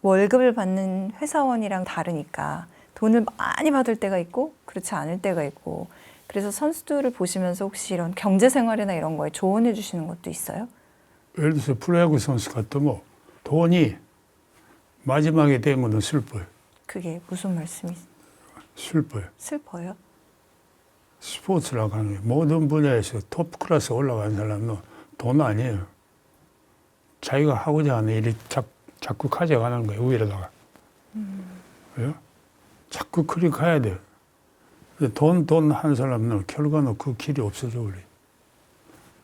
[SPEAKER 1] 월급을 받는 회사원이랑 다르니까 돈을 많이 받을 때가 있고 그렇지 않을 때가 있고 그래서 선수들을 보시면서 혹시 이런 경제 생활이나 이런 거에 조언해 주시는 것도 있어요?
[SPEAKER 2] 예를 들어서 프로야구 선수 같으면 돈이 마지막에 되면 슬퍼요.
[SPEAKER 1] 그게 무슨 말씀이세요?
[SPEAKER 2] 슬퍼요.
[SPEAKER 1] 슬퍼요?
[SPEAKER 2] 스포츠라고 하는 게 모든 분야에서 토프 클래스 올라간 사람은 돈 아니에요. 자기가 하고자 하는 일이 자꾸 가져가는 거예요. 위에다가. 왜요? 자꾸 그리 가야 돼요. 돈 한 사람은 결과는 그 길이 없어져 버려요.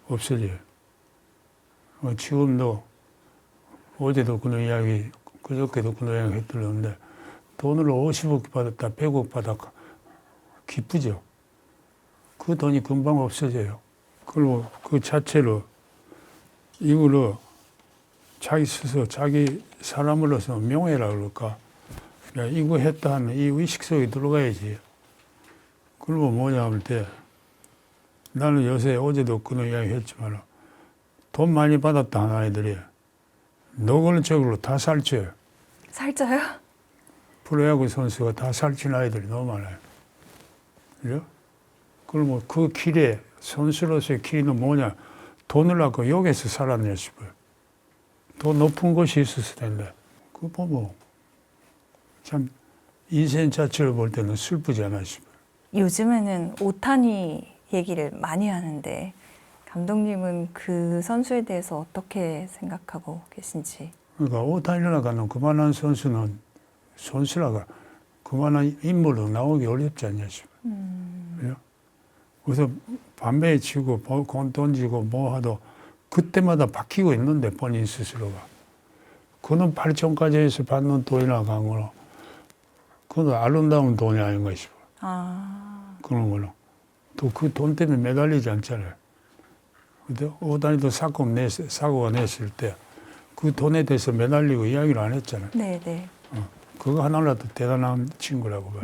[SPEAKER 2] 없어져요. 지금도 어제도 그런 이야기, 그저께도 그런 이야기 했들었는데 돈을 50억 받았다, 100억 받았다. 기쁘죠. 그 돈이 금방 없어져요. 그리고 그 자체로 이거를 자기 스스로 자기 사람으로서 명예라 그럴까. 야, 이거 했다 하는 이 의식 속에 들어가야지. 그리고 뭐냐 할 때 나는 요새 어제도 그런 이야기 했지만 돈 많이 받았다 하는 아이들이 노골적으로 다 살쪄요.
[SPEAKER 1] 살쪄요?
[SPEAKER 2] 프로야구 선수가 다 살찐 아이들이 너무 많아요. 그죠? 그러면 그 길에 선수로서의 길은 뭐냐? 돈을 갖고 여기서 살았네 싶어요. 더 높은 곳이 있었을 텐데 그거 보면 참 인생 자체를 볼 때는 슬프지 않아 싶어요.
[SPEAKER 1] 요즘에는 오타니 얘기를 많이 하는데 감독님은 그 선수에 대해서 어떻게 생각하고 계신지?
[SPEAKER 2] 그러니까 오타니라고 하는 그만한 선수는 선수라가 그만한 인물로 나오기 어렵지 않냐 싶어요. 그죠? 그래서 반배에 치고 돈 던지고 뭐 하도 그때마다 바뀌고 있는데 본인 스스로가 그는 8천까지 해서 받는 돈이나 간 거로 그건 아름다운 돈이 아닌가 싶어요. 그런 걸로 또 그 돈 때문에 매달리지 않잖아요. 근데 오다니도 사고가 냈을 때 그 돈에 대해서 매달리고 이야기를 안 했잖아요.
[SPEAKER 1] 네네.
[SPEAKER 2] 그거 하나라도 대단한 친구라고 봐요.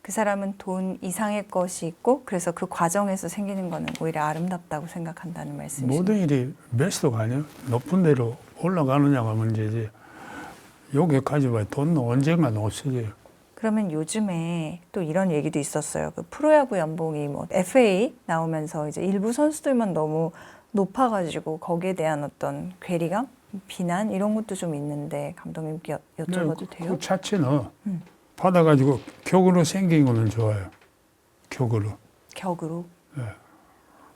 [SPEAKER 1] 그 사람은 돈 이상의 것이 있고 그래서 그 과정에서 생기는 거는 오히려 아름답다고 생각한다는 말씀이시죠?
[SPEAKER 2] 모든 일이 베스트가 아니에요. 높은 데로 올라가느냐가 문제지. 여기까지 봐요. 돈은 언젠가는 없어져요.
[SPEAKER 1] 그러면 요즘에 또 이런 얘기도 있었어요. 그 프로야구 연봉이 뭐 FA 나오면서 이제 일부 선수들만 너무 높아가지고 거기에 대한 어떤 괴리감, 비난 이런 것도 좀 있는데 감독님께 여쭤봐도 돼요?
[SPEAKER 2] 그 자체는
[SPEAKER 1] 음.
[SPEAKER 2] 받아가지고 격으로 생긴 거는 좋아요. 격으로.
[SPEAKER 1] 격으로.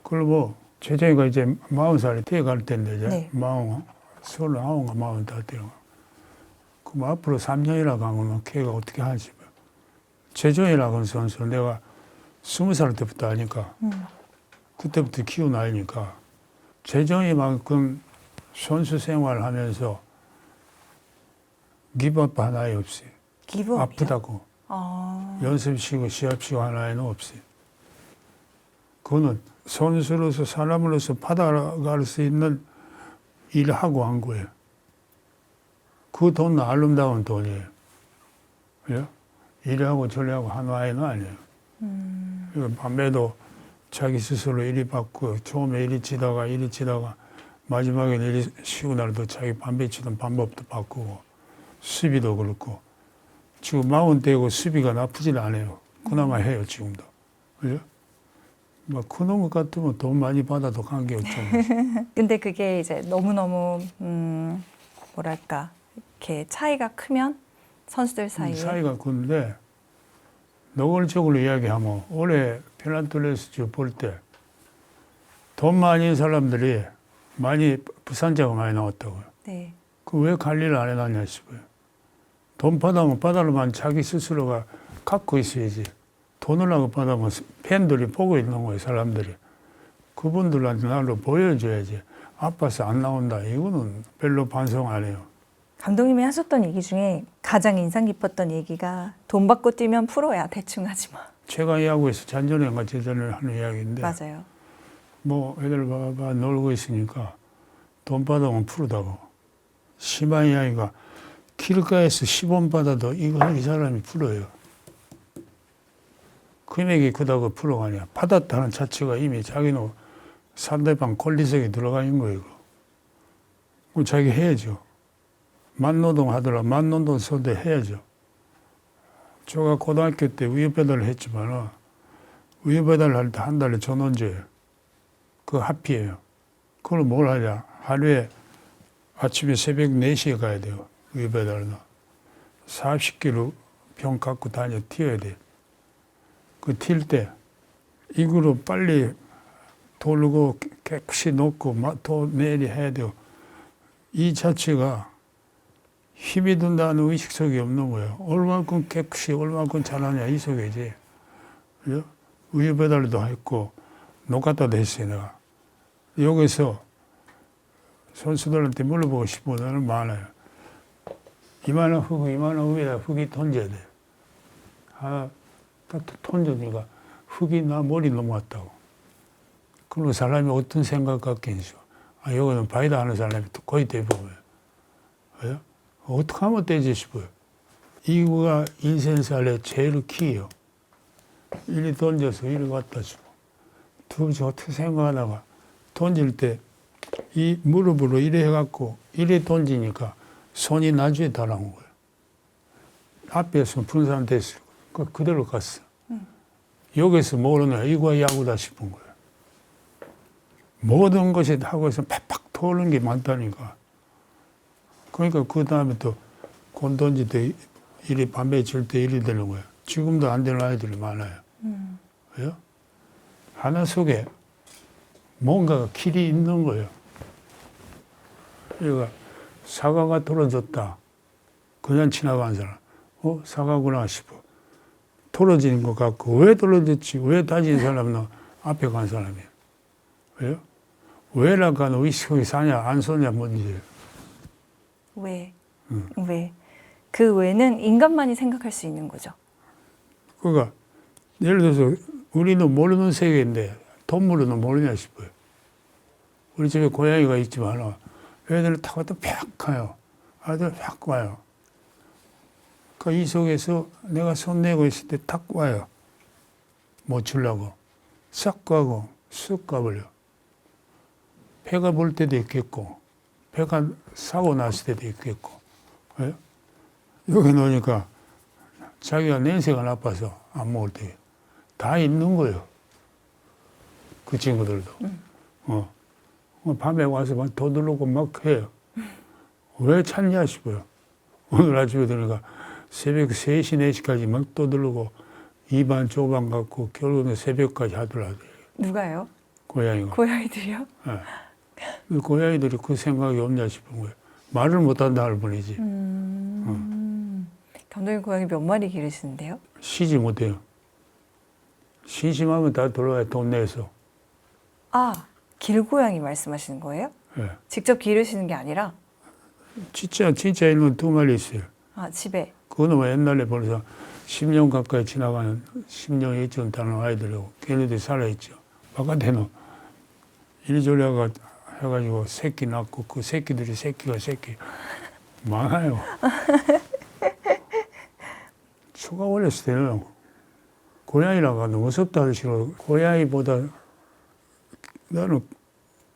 [SPEAKER 2] 그리고 재정이가 이제 40살이 돼갈 텐데 이제
[SPEAKER 1] 네.
[SPEAKER 2] 39인가 40다 돼요. 그럼 앞으로 3년이라 가면 걔가 어떻게 하지? 재정이라고 하는 선수는 내가 20살 때부터 하니까 그때부터 키운 아이니까 재정이만큼 선수 생활을 하면서 기법 하나에 없이
[SPEAKER 1] 기부업이요?
[SPEAKER 2] 아프다고
[SPEAKER 1] 아,
[SPEAKER 2] 연습 쉬고 시합 쉬고 하나에는 없이 그거는 선수로서 사람으로서 받아갈 수 있는 일을 하고 한 거예요. 그 돈은 아름다운 돈이에요. 예? 이래하고 저래하고 한 아이는 아니에요. 이거 밤에도 자기 스스로 이리 받고 처음에 이리 치다가 마지막에는 이리 쉬고 나도 자기 밤에 치던 방법도 바꾸고 수비도 그렇고 지금 40대고 수비가 나쁘진 않아요. 그나마 해요 지금도. 그죠? 뭐 그런 것 같으면 돈 많이 받아도 관계없잖아요.
[SPEAKER 1] 근데 그게 이제 너무너무 뭐랄까 이렇게 차이가 크면 선수들 사이에
[SPEAKER 2] 사이가 큰데 노골적으로 이야기하면 올해 페난토레스 볼 때 돈 많은 사람들이 많이 부산자가 많이 나왔다고요.
[SPEAKER 1] 네.
[SPEAKER 2] 그 왜 관리를 안 해놨냐 싶어요. 돈 받아면 받아로만 자기 스스로가 갖고 있어야지. 돈을 하고 받아면 팬들이 보고 있는 거예요, 사람들이. 그분들한테 나로 보여줘야지. 아파서 안 나온다. 이거는 별로 반성 안 해요.
[SPEAKER 1] 감독님이 하셨던 얘기 중에 가장 인상 깊었던 얘기가 돈 받고 뛰면 프로야 대충 하지 마.
[SPEAKER 2] 제가 야구에서 잔전인가 재전을 하는 이야기인데
[SPEAKER 1] 맞아요.
[SPEAKER 2] 뭐 애들 봐봐 놀고 있으니까 돈 받아면 프로다고. 심한 이야기가 길가에서 10원 받아도 이거 이 사람이 프로예요. 금액이 크다고 프로가 아니야. 받았다는 자체가 이미 자기는 상대방 권리석에 들어가 있는 거예요. 그럼 자기 해야죠. 만노동 하더라. 만노동 써도 해야죠. 제가 고등학교 때 우유배달을 했지만 우유배달 할 때 한 달에 1,000원 줘요. 그거 합의예요. 그걸 뭘 하냐. 하루에 아침에 새벽 4시에 가야 돼요. 우유배달은. 40km 병 갖고 다녀 튀어야 돼. 그 튈 때 이거로 빨리 돌고 깨끗이 놓고 도 내리 해야 돼요. 이 자체가 힘이 든다는 의식 속에 없는 거예요. 얼마큼 깨끗이 얼마큼 잘하냐 이 속이지. 그죠? 우유 배달도 했고 노가다도 했어요 내가. 여기서 선수들한테 물어보고 싶은 거는 많아요. 이만한 흙에다 흙이 던져야 돼. 딱 던져니까 흙이 나 머리 넘어갔다고. 그럼 사람이 어떤 생각 같겠어. 여기는 바이다 하는 사람이 거의 대부분이에요. 그죠? 어떻게 하면 되지 싶어요. 이거가 인생살의 제일 키예요. 이리 던져서 이리 갖다 주고. 도대체 어떻게 생각하다가 던질 때 이 무릎으로 이래 해갖고 이래 던지니까 손이 나중에 달아온 거예요. 앞에서 분산됐어요. 그대로 갔어. 여기서 모르냐 이거 야구다 싶은 거예요. 모든 것이 하고서 팍팍 도는 게 많다니까. 그러니까 그 다음에 또 공 던질 때 이리 밤에 질 때 이리 되는 거예요. 지금도 안 되는 아이들이 많아요. 왜요? 하나 속에 뭔가가 길이 있는 거예요. 그러니까 사과가 떨어졌다. 그냥 지나간 사람. 사과구나 싶어. 떨어지는 것 같고 왜 떨어졌지? 왜 다진 사람은 앞에 간 사람이에요. 왜요? 왜라고 하는 의식이 사냐 안 서냐 문제예요.
[SPEAKER 1] 왜? 왜? 그 왜는 인간만이 생각할 수 있는 거죠.
[SPEAKER 2] 그러니까 예를 들어서 우리는 모르는 세계인데 동물은 모르냐 싶어요. 우리 집에 고양이가 있지만 애들 타고 또 팍 가요. 아들 팍 와요. 이 속에서 내가 손 내고 있을 때 탁 와요. 뭐 주려고. 싹 가고 쑥 가버려. 배가 볼 때도 있겠고 배가 사고 났을 때도 있겠고. 예? 여기 놓으니까 자기가 냄새가 나빠서 안 먹을 때 다 있는 거예요. 그 친구들도. 밤에 와서 막 도둑르고 막 해요. 왜 찾냐 싶어요. 오늘 아침에 들어가 새벽 3시, 4시까지 막 떠들고 입안 조반 갖고 결국은 새벽까지 하더라고요.
[SPEAKER 1] 누가요?
[SPEAKER 2] 고양이가.
[SPEAKER 1] 고양이들이요?
[SPEAKER 2] 네. 그 고양이들이 그 생각이 없냐 싶은 거예요. 말을 못한다 할 뿐이지.
[SPEAKER 1] 감독님 고양이 몇 마리 기르시는데요?
[SPEAKER 2] 쉬지 못해요. 심심하면 다 들어와요. 돈 내서.
[SPEAKER 1] 아, 길고양이 말씀하시는 거예요?
[SPEAKER 2] 네.
[SPEAKER 1] 직접 기르시는 게 아니라?
[SPEAKER 2] 진짜 있는 2마리 있어요.
[SPEAKER 1] 아, 집에.
[SPEAKER 2] 그거는 뭐 옛날에 벌써 10년 가까이 지나가는 10년 이쯤 되는 아이들이고 걔네들이 살아있죠. 바깥에는 이리저리 해가지고 새끼 낳고 그 새끼들이 새끼가 많아요. 초가 어렸을 때는 고양이라고 너무 무섭다 하시고 고양이보다 나는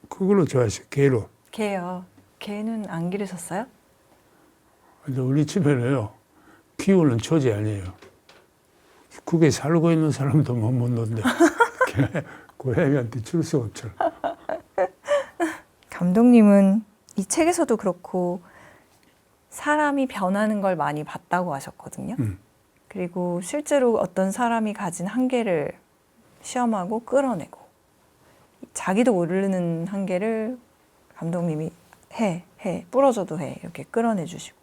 [SPEAKER 2] 그걸로 좋아했어요. 개로.
[SPEAKER 1] 개요. 개는 안 기르셨어요?
[SPEAKER 2] 근데 우리 집에는요, 키우는 처지 아니에요. 그게 살고 있는 사람도 못 먹는데, 고양이한테 줄 수 없죠.
[SPEAKER 1] 감독님은 이 책에서도 그렇고, 사람이 변하는 걸 많이 봤다고 하셨거든요. 그리고 실제로 어떤 사람이 가진 한계를 시험하고 끌어내고, 자기도 모르는 한계를 감독님이 부러져도 해, 이렇게 끌어내 주시고,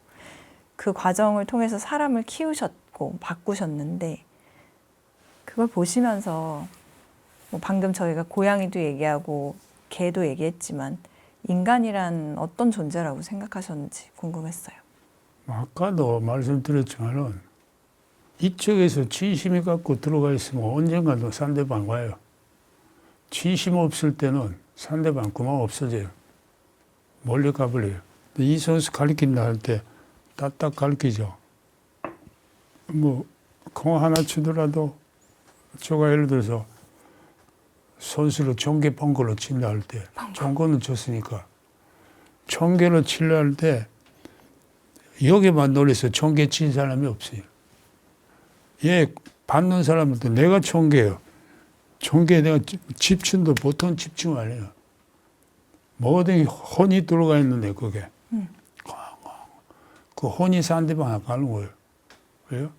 [SPEAKER 1] 그 과정을 통해서 사람을 키우셨고 바꾸셨는데, 그걸 보시면서 뭐 방금 저희가 고양이도 얘기하고 개도 얘기했지만 인간이란 어떤 존재라고 생각하셨는지 궁금했어요.
[SPEAKER 2] 아까도 말씀드렸지만은 이쪽에서 진심이 갖고 들어가 있으면 언젠가도 상대방 와요. 진심 없을 때는 상대방 그만 없어져요. 멀리 가버려요. 이 선수 가르친다 할 때 딱딱 가르치죠. 뭐 공 하나 치더라도 저가 예를 들어서 선수를 종개 펑거로 친다 할 때 종거는 쳤으니까 종개로 칠려 할 때 여기만 놀려서 종개 친 사람이 없어요. 얘 받는 사람도 내가 종개예요. 종개 내가 집중도 보통 집중 안 해요. 뭐든 혼이 들어가 있는데 그게 그 혼이 상대방에 가는 거예요. 왜요?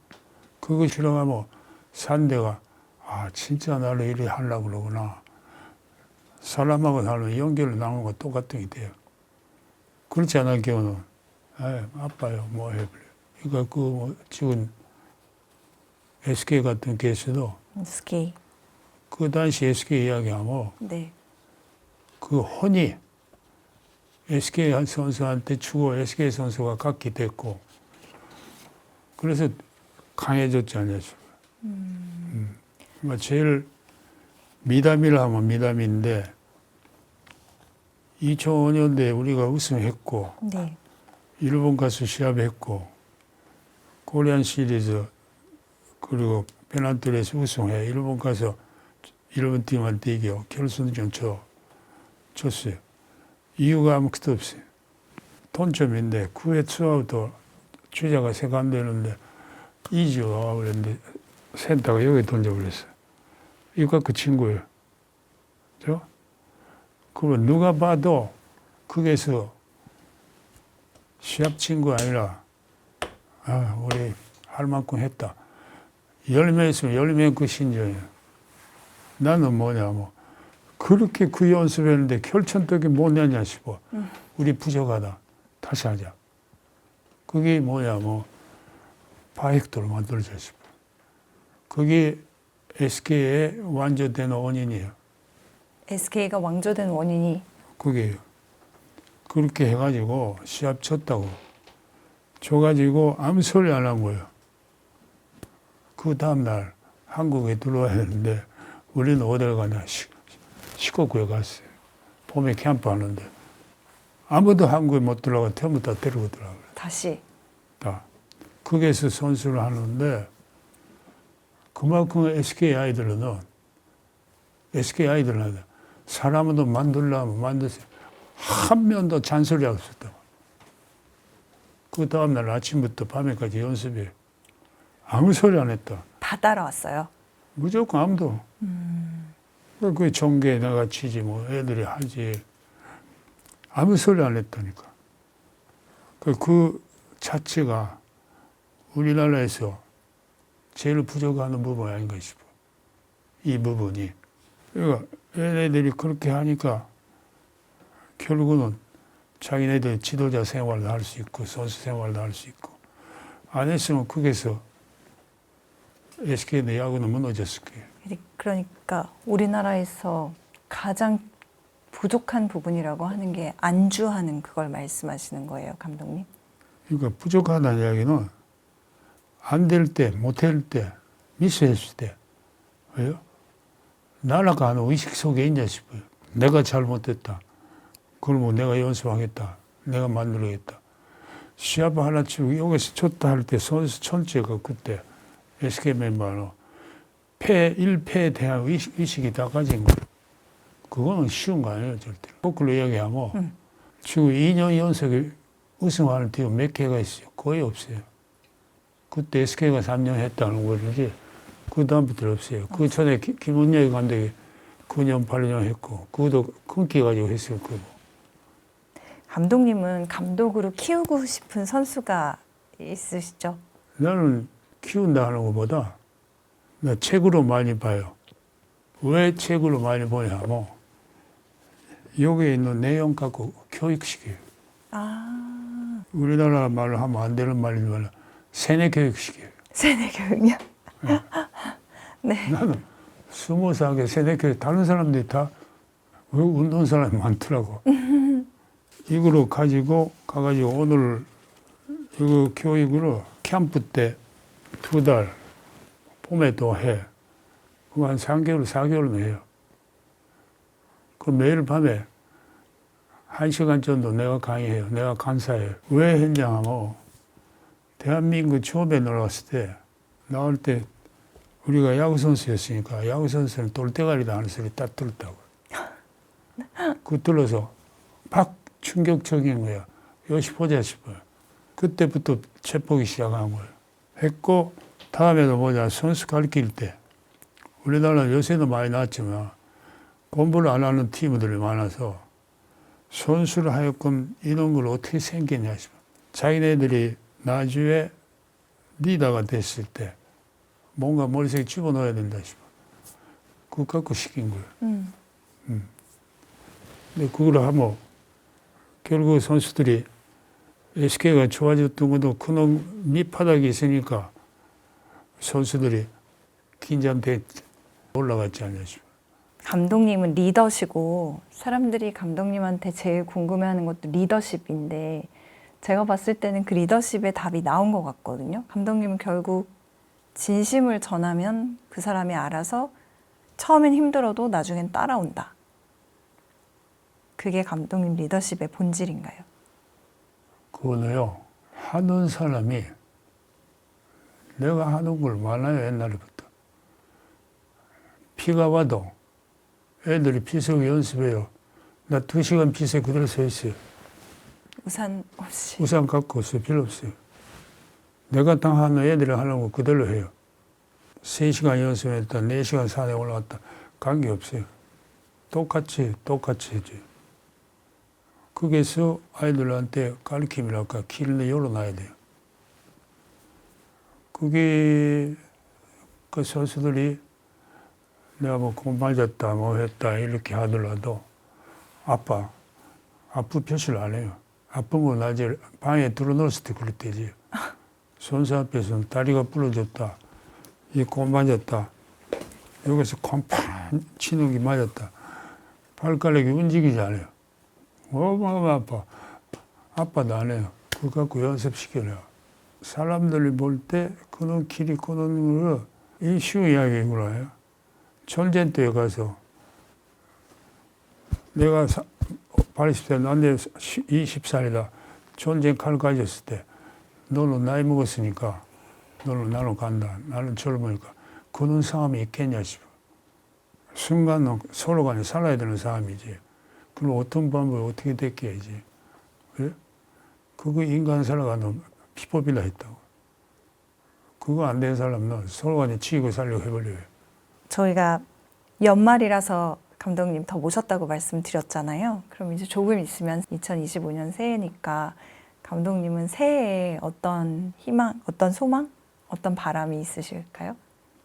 [SPEAKER 2] 그거 싫어가면 상대가 진짜 나를 이래 하려고 그러구나. 사람하고 살면 연결을 나누는 거 똑같은 게 돼요. 그렇지 않을 경우는 아빠요 뭐 해버려요. 그러니까 뭐 지금 SK 같은 케이스도
[SPEAKER 1] SK.
[SPEAKER 2] 그 당시 SK 이야기하면
[SPEAKER 1] 네.
[SPEAKER 2] 그 혼이 SK 선수한테 주고 SK 선수가 갖게 됐고 그래서 강해졌잖아요. 제일 미담이라 하면 미담인데 2005년도에 우리가 우승했고
[SPEAKER 1] 네.
[SPEAKER 2] 일본 가서 시합했고 코리안 시리즈 그리고 페난트레이스 우승해 일본 가서 일본 팀한테 이겨 결승전 쳤어요. 이유가 아무것도 없어요. 돈점인데 9회 투아웃도 주자가 세간되는데 이지가 와버렸는데 센터가 여기 던져버렸어요. 이거 그 친구예요. 그죠? 그러면 누가 봐도 거기서 시합 친구 아니라 우리 할 만큼 했다. 10명 있으면 10명 그 신정이에요. 나는 뭐냐 그렇게 그 연습했는데 결천떡이 뭐냐냐 싶어. 우리 부족하다. 다시 하자. 그게 뭐냐 바이크도를 만들자 싶어. 그게 SK의 완전된 원인이에요.
[SPEAKER 1] SK가 왕조된 원인이
[SPEAKER 2] 그게요. 그렇게 해가지고 시합 쳤다고. 줘가지고 아무 소리 안 한 거예요. 그 다음날 한국에 들어와야 되는데 우리는 어딜 가냐 시코구에 갔어요. 봄에 캠프 하는데 아무도 한국에 못 들어가 전부 다 데리고 들어가요.
[SPEAKER 1] 다시.
[SPEAKER 2] 다. 거기에서 선수를 하는데 그만큼 SK 아이들은 사람도 만들려면 만드세요. 한 명도 잔소리 없었다고. 그 다음날 아침부터 밤에까지 연습해요. 아무 소리 안 했다.
[SPEAKER 1] 다 따라왔어요.
[SPEAKER 2] 무조건 아무도. 그 종교에 내가 치지 뭐 애들이 하지. 아무 소리 안 했다니까. 그 자체가 우리나라에서 제일 부족한 부분이 아닌가 싶어. 이 부분이. 그러니까 얘네들이 그렇게 하니까 결국은 자기네들 지도자 생활도 할 수 있고 선수 생활도 할 수 있고 안 했으면 거기서 SK의 야구는 무너졌을 거예요.
[SPEAKER 1] 그러니까 우리나라에서 가장 부족한 부분이라고 하는 게 안주하는 그걸 말씀하시는 거예요, 감독님?
[SPEAKER 2] 그러니까 부족하다는 이야기는 안 될 때, 못할 때, 미스했을 때, 왜요? 날아가는 의식 속에 있냐 싶어요. 내가 잘못했다. 그러면 내가 연습하겠다. 내가 만들어야겠다. 시합 하나 치고 여기서 쳤다 할 때 선수 전체가 그때 SK 멤버로 1패에 대한 의식이 다 가진 거예요. 그거는 쉬운 거 아니에요, 절대로. 거꾸로 이야기하면 지금 2년 연속에 우승하는 팀 몇 개가 있어요? 거의 없어요. 그때 SK가 3년 했다는 거지 그 다음부터 없어요. 그 전에 김은영이 감독이 9년, 8년 했고 그것도 끊기가지고 했을 거고.
[SPEAKER 1] 감독님은 감독으로 키우고 싶은 선수가 있으시죠?
[SPEAKER 2] 나는 키운다 하는 것보다 나 책으로 많이 봐요. 왜 책으로 많이 보냐면 여기에 있는 내용 갖고 교육시켜요.
[SPEAKER 1] 아,
[SPEAKER 2] 우리나라 말로 하면 안 되는 말이지만 세뇌 교육시켜요.
[SPEAKER 1] 세뇌 교육이요? 네.
[SPEAKER 2] 나는 20살에 세뇌 교육 다른 사람들이 다 운동 사람이 많더라고. 이거로 가가지고 오늘 이거 교육으로 캠프 때 2달 봄에도 해. 그거 한 3개월, 4개월은 해요. 그 매일 밤에 1시간 정도 내가 강의해요. 내가 간사해요. 왜 했냐 하면 대한민국 처음에 놀았을 때 나올 때 우리가 야구선수였으니까 야구선수는 돌대가리다 하는 소리 딱 들었다고. 그 들어서 팍 충격적인 거야. 이것이 보자 싶어요. 그때부터 책보기 시작한 거예요. 했고 다음에도 뭐냐 선수 가르칠 때 우리나라 요새도 많이 나왔지만 공부를 안 하는 팀들이 많아서 선수를 하여금 이런 걸 어떻게 생겼냐 싶어. 자기네들이 나중에 리더가 됐을 때 뭔가 머릿속에 집어넣어야 된다 싶어. 그거 갖고 시킨 거예요. 근데 그걸 하면 결국 선수들이 SK가 좋아졌던 것도 큰 밑바닥이 있으니까 선수들이 긴장돼 올라갔지 않냐 싶어.
[SPEAKER 1] 감독님은 리더시고 사람들이 감독님한테 제일 궁금해하는 것도 리더십인데 제가 봤을 때는 그 리더십의 답이 나온 것 같거든요. 감독님은 결국 진심을 전하면 그 사람이 알아서 처음엔 힘들어도 나중엔 따라온다. 그게 감독님 리더십의 본질인가요?
[SPEAKER 2] 그거는요, 하는 사람이 내가 하는 걸 많아요, 옛날부터. 비가 와도 애들이 비서 연습해요. 나 2시간 비서에 그대로 서 있어요.
[SPEAKER 1] 우산 없이.
[SPEAKER 2] 우산 갖고 없어요. 필요 없어요. 내가 당하는 애들이 하는 거 그대로 해요. 3시간 연습했다, 4시간 산에 올라갔다. 관계없어요. 똑같이 해줘요. 거기서 아이들한테 가르침이랄까, 길을 열어놔야 돼요. 그게 그 선수들이 내가 뭐 공 맞았다, 뭐 했다, 이렇게 하더라도 아프 표시를 안 해요. 아픈 건 낮에 방에 들어놓았을 때 그럴 때지. 선수 앞에서는 다리가 부러졌다, 이 공 맞았다, 여기서 콩팡 치는 게 맞았다. 발가락이 움직이지 않아요. 어마어마 아빠도 안 해요. 그거 갖고 연습시켜요. 사람들이 볼 때 그런 길이 그런 거를 이 쉬운 이야기구나. 전쟁터에 가서 내가 80세, 난데 20살이다. 전쟁 칼 가졌을 때 너는 나이 먹었으니까 너는 나는 간다. 나는 젊으니까. 그런 싸움이 있겠냐 싶어. 순간은 서로 간에 살아야 되는 싸움이지. 그럼 어떤 방법을 어떻게 됐겠지. 그래? 그거 인간 살아가는 비법이라 했다고. 그거 안 된 사람은 서로 간에 치고 살려고 해버려요.
[SPEAKER 1] 저희가 연말이라서 감독님 더 모셨다고 말씀드렸잖아요. 그럼 이제 조금 있으면 2025년 새해니까 감독님은 새해에 어떤 희망, 어떤 소망, 어떤 바람이 있으실까요?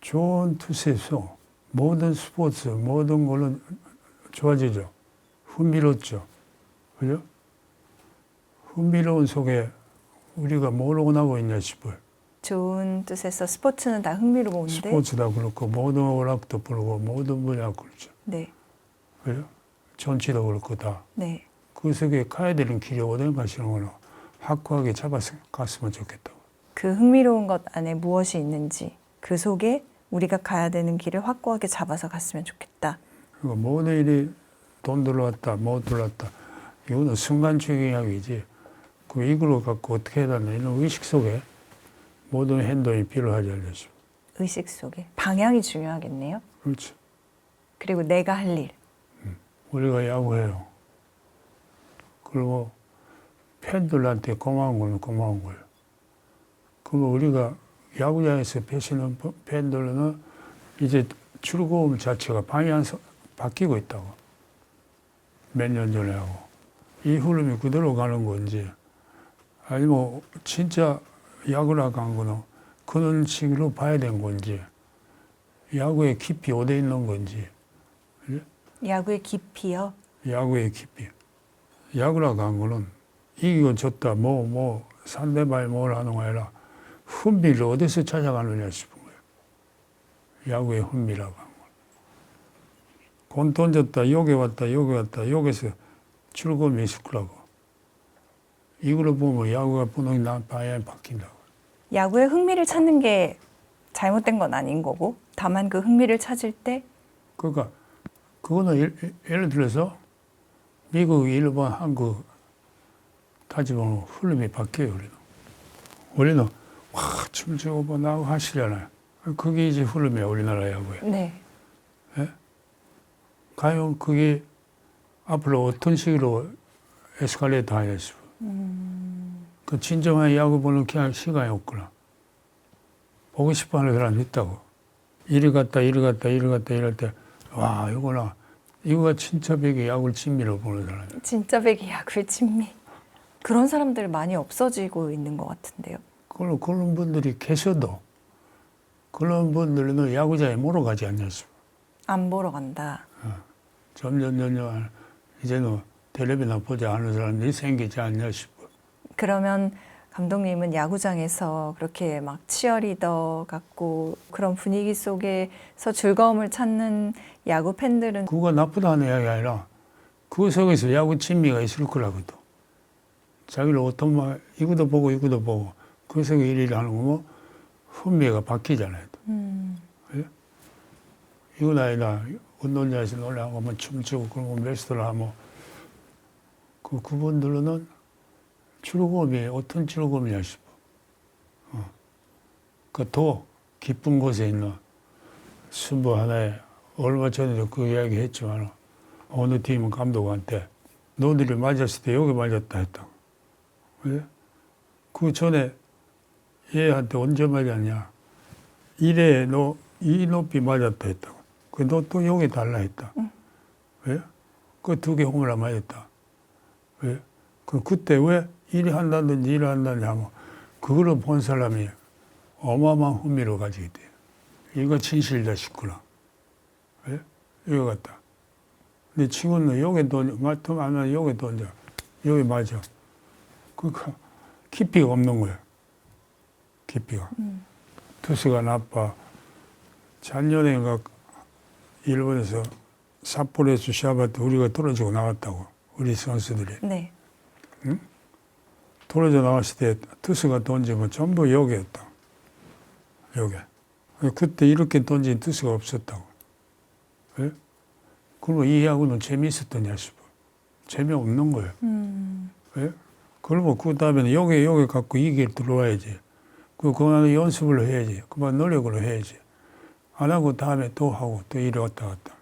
[SPEAKER 2] 좋은 투수에서 모든 스포츠, 모든 걸로 좋아지죠. 흥미롭죠. 그죠? 흥미로운 속에 우리가 뭘 원하고 있냐 싶어요.
[SPEAKER 1] 좋은 뜻에서 스포츠는 다 흥미로운데.
[SPEAKER 2] 스포츠도 그렇고 모든 오락도 그렇고 모든 분야 그렇죠.
[SPEAKER 1] 네,
[SPEAKER 2] 그죠? 정치도 그렇고 다.
[SPEAKER 1] 네.
[SPEAKER 2] 그 속에 가야 되는 길이 어딘가 싶은 거는 확고하게 잡아서 갔으면 좋겠다고.
[SPEAKER 1] 그 흥미로운 것 안에 무엇이 있는지 그 속에 우리가 가야 되는 길을 확고하게 잡아서 갔으면 좋겠다.
[SPEAKER 2] 그러니까 모든 일이 돈 들어왔다, 못 들어왔다. 이거는 순간적인 이야기지. 그 이걸 갖고 어떻게 해야 되나 이런 의식 속에 모든 행동이 필요하지 않겠어.
[SPEAKER 1] 의식 속에. 방향이 중요하겠네요.
[SPEAKER 2] 그렇죠.
[SPEAKER 1] 그리고 내가 할 일.
[SPEAKER 2] 우리가 야구해요. 그리고 팬들한테 고마운 거는 고마운 거예요. 그러면 우리가 야구장에서 뵈시는 팬들은 이제 즐거움 자체가 방향이 바뀌고 있다고. 몇 년 전에 하고. 이 흐름이 그대로 가는 건지, 아니면 진짜 야구라고 한 거는 그런 식으로 봐야 되는 건지, 야구의 깊이 어디에 있는 건지,
[SPEAKER 1] 야구의 깊이요.
[SPEAKER 2] 야구의 깊이. 야구라고 한 거는 이기고 졌다, 상대방이 뭘 하는 거 아니라 흥미를 어디서 찾아가느냐 싶은 거예요. 야구의 흥미라고 한 거. 공 던졌다, 여기 왔다, 여기서 즐거움이 있을 거라고. 이걸 보면 야구가 분명히 방향이 바뀐다고.
[SPEAKER 1] 야구에 흥미를 찾는 게 잘못된 건 아닌 거고, 다만 그 흥미를 찾을 때
[SPEAKER 2] 그러니까 그거는 예를 들어서 미국, 일본, 한국 따지면 흐름이 바뀌어요. 우리는 와 춤추고 뭐 나하고 하시잖아요. 그게 이제 흐름이에요. 우리나라 야구에.
[SPEAKER 1] 네.
[SPEAKER 2] 예? 과연 그게 앞으로 어떤 식으로 에스컬레이터 하냐 싶어. 그 진정한 야구 보는 그냥 시간이 없구나. 보고 싶어 하는 사람이 있다고. 이리 갔다 이럴 때, 와, 이거가 진짜 백이 야구를 진미로 보는 사람이야.
[SPEAKER 1] 진짜 백이 야구의 진미. 그런 사람들 많이 없어지고 있는 것 같은데요.
[SPEAKER 2] 그런 분들이 계셔도, 그런 분들은 야구장에 몰아가지 않냐 싶어.
[SPEAKER 1] 안 보러 간다.
[SPEAKER 2] 점점, 이제는 텔레비나 보지 않는 사람들이 생기지 않냐 싶어.
[SPEAKER 1] 그러면 감독님은 야구장에서 그렇게 막 치어리더 같고 그런 분위기 속에서 즐거움을 찾는 야구 팬들은
[SPEAKER 2] 그거 나쁘다는 이야기 아니라, 그 속에서 야구 진미가 있을 거라거든. 자기를 어떤 말, 이것도 보고, 그 속에 일을 하는 거면 흥미가 바뀌잖아요. 예? 이건 아니라, 운동장에서 노래하고, 뭐 춤추고, 그러고, 레스토랑 하면, 그분들은 즐거움이 어떤 즐거움이냐 싶어. 더 깊은 곳에 있는 승부 하나에, 얼마 전에도 그 이야기 했지만, 어느 팀은 감독한테, 너들이 맞았을 때 여기 맞았다 했다고. 왜? 그 전에 얘한테 언제 맞았냐? 이래 너 이 높이 맞았다 했다고. 너 또 여기 달라 했다. 왜? 그 두 개 홈런 맞았다. 왜? 그때 왜 이래 한다든지 이래 한다든지 하면 그거를 본 사람이 어마어마한 흥미를 가지게 돼요. 이거 진실이다 싶구나. 왜? 이거 같다. 근데 친구는 여기 던져, 맞으면 안 하면 여기 던져. 여기 맞아. 그러니까 깊이가 없는 거예요. 깊이가. 투수가 나빠. 작년에가 일본에서 삿포로에서 시합할 때 우리가 떨어지고 나왔다고. 우리 선수들이.
[SPEAKER 1] 네.
[SPEAKER 2] 응? 떨어져 나왔을 때 투수가 던지면 전부 여기였다. 여기. 그때 이렇게 던진 투수가 없었다고. 왜? 그러면 이 야구는 재미있었더냐 싶어. 재미없는 거예요. 왜? 그러면 그 다음에는 여기 갖고 이게 들어와야지. 그거는 연습을 해야지. 그만 노력을 해야지. 안 하고 다음에 또 하고 또 이래 왔다 갔다.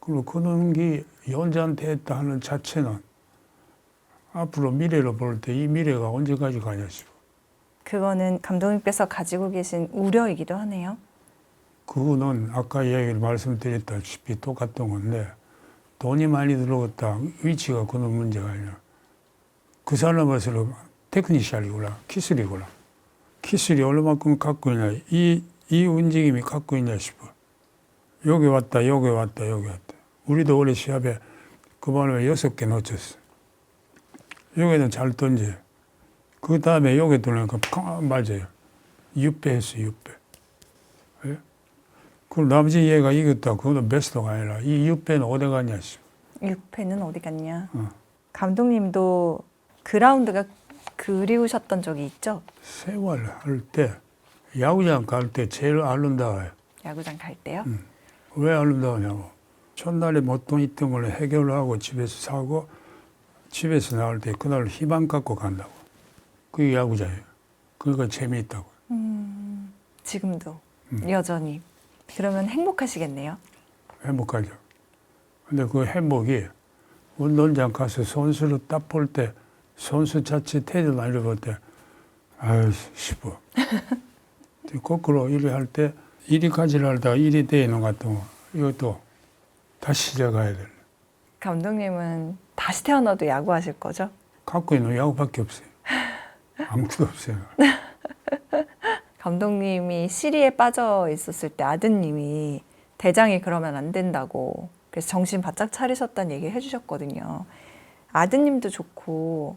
[SPEAKER 2] 그리고 그런 게 연장됐다 하는 자체는 앞으로 미래를 볼 때 이 미래가 언제까지 가냐 싶어.
[SPEAKER 1] 그거는 감독님께서 가지고 계신 우려이기도 하네요.
[SPEAKER 2] 그거는 아까 이야기를 말씀드렸다시피 똑같던 건데 돈이 많이 들어갔다 위치가 그런 문제가 아니라 그 사람으로서 테크니션이구나 기술이구나 기술이 얼마만큼 갖고 있냐 이 움직임이 갖고 있냐 싶어. 여기 왔다 여기 왔다 여기 왔다. 우리도 올해 시합에 그만을 6개 놓쳤어. 여기는 잘 던져요. 그 다음에 여기 들어오니까 맞아요. 6배 했어 6배. 예? 그럼 나머지 얘가 이겼다. 그거는 베스트가 아니라 이 6배는 어디 갔냐 싶어.
[SPEAKER 1] 6패는 어디 갔냐. 감독님도 그라운드가 그리우셨던 적이 있죠?
[SPEAKER 2] 세월 할 때 야구장 갈 때 제일 아름다워요.
[SPEAKER 1] 야구장 갈 때요?
[SPEAKER 2] 왜 아름다우냐고. 첫날에 못돈 있던 걸 해결하고 집에서 사고 집에서 나올 때 그날 희망 갖고 간다고. 그게 야구장이에요. 그러니까 재미있다고.
[SPEAKER 1] 지금도 여전히. 그러면 행복하시겠네요?
[SPEAKER 2] 행복하죠. 근데 그 행복이 운동장 가서 선수를 딱 볼 때 선수 자체 태도 날려 볼 때 아유 싶어. 거꾸로 일이 할 때 일이 가지를 하다가 일이 돼 있는 것 같으면 이것도 다시 시작해야 돼.
[SPEAKER 1] 감독님은 다시 태어나도 야구하실 거죠?
[SPEAKER 2] 갖고 있는 야구밖에 없어요. 아무것도 없어요.
[SPEAKER 1] 감독님이 시리에 빠져 있었을 때 아드님이 대장이 그러면 안 된다고 그래서 정신 바짝 차리셨다는 얘기 해주셨거든요. 아드님도 좋고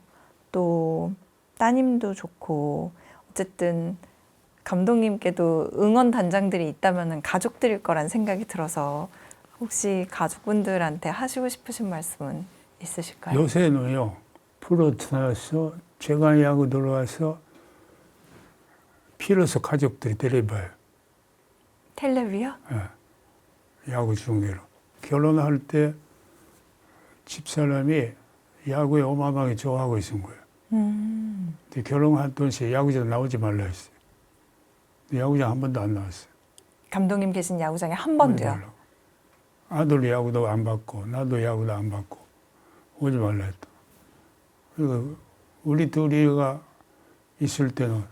[SPEAKER 1] 또 따님도 좋고 어쨌든 감독님께도 응원 단장들이 있다면 가족들일 거란 생각이 들어서 혹시 가족분들한테 하시고 싶으신 말씀은 있으실까요?
[SPEAKER 2] 요새는요 프로 들어와서 제가 야구 들어와서 필요해서 가족들이 데려봐요.
[SPEAKER 1] 텔레비요?
[SPEAKER 2] 야구 중계로. 결혼할 때 집사람이 야구에 어마어마하게 좋아하고 있은 거예요. 근데 결혼한 동시에 야구장 나오지 말라 했어요. 야구장 한 번도 안 나왔어요.
[SPEAKER 1] 감독님 계신 야구장에 한 번도요?
[SPEAKER 2] 아들 야구도 안 받고 나도 야구도 안 받고 오지 말라 했다. 그리고 우리 둘이가 있을 때는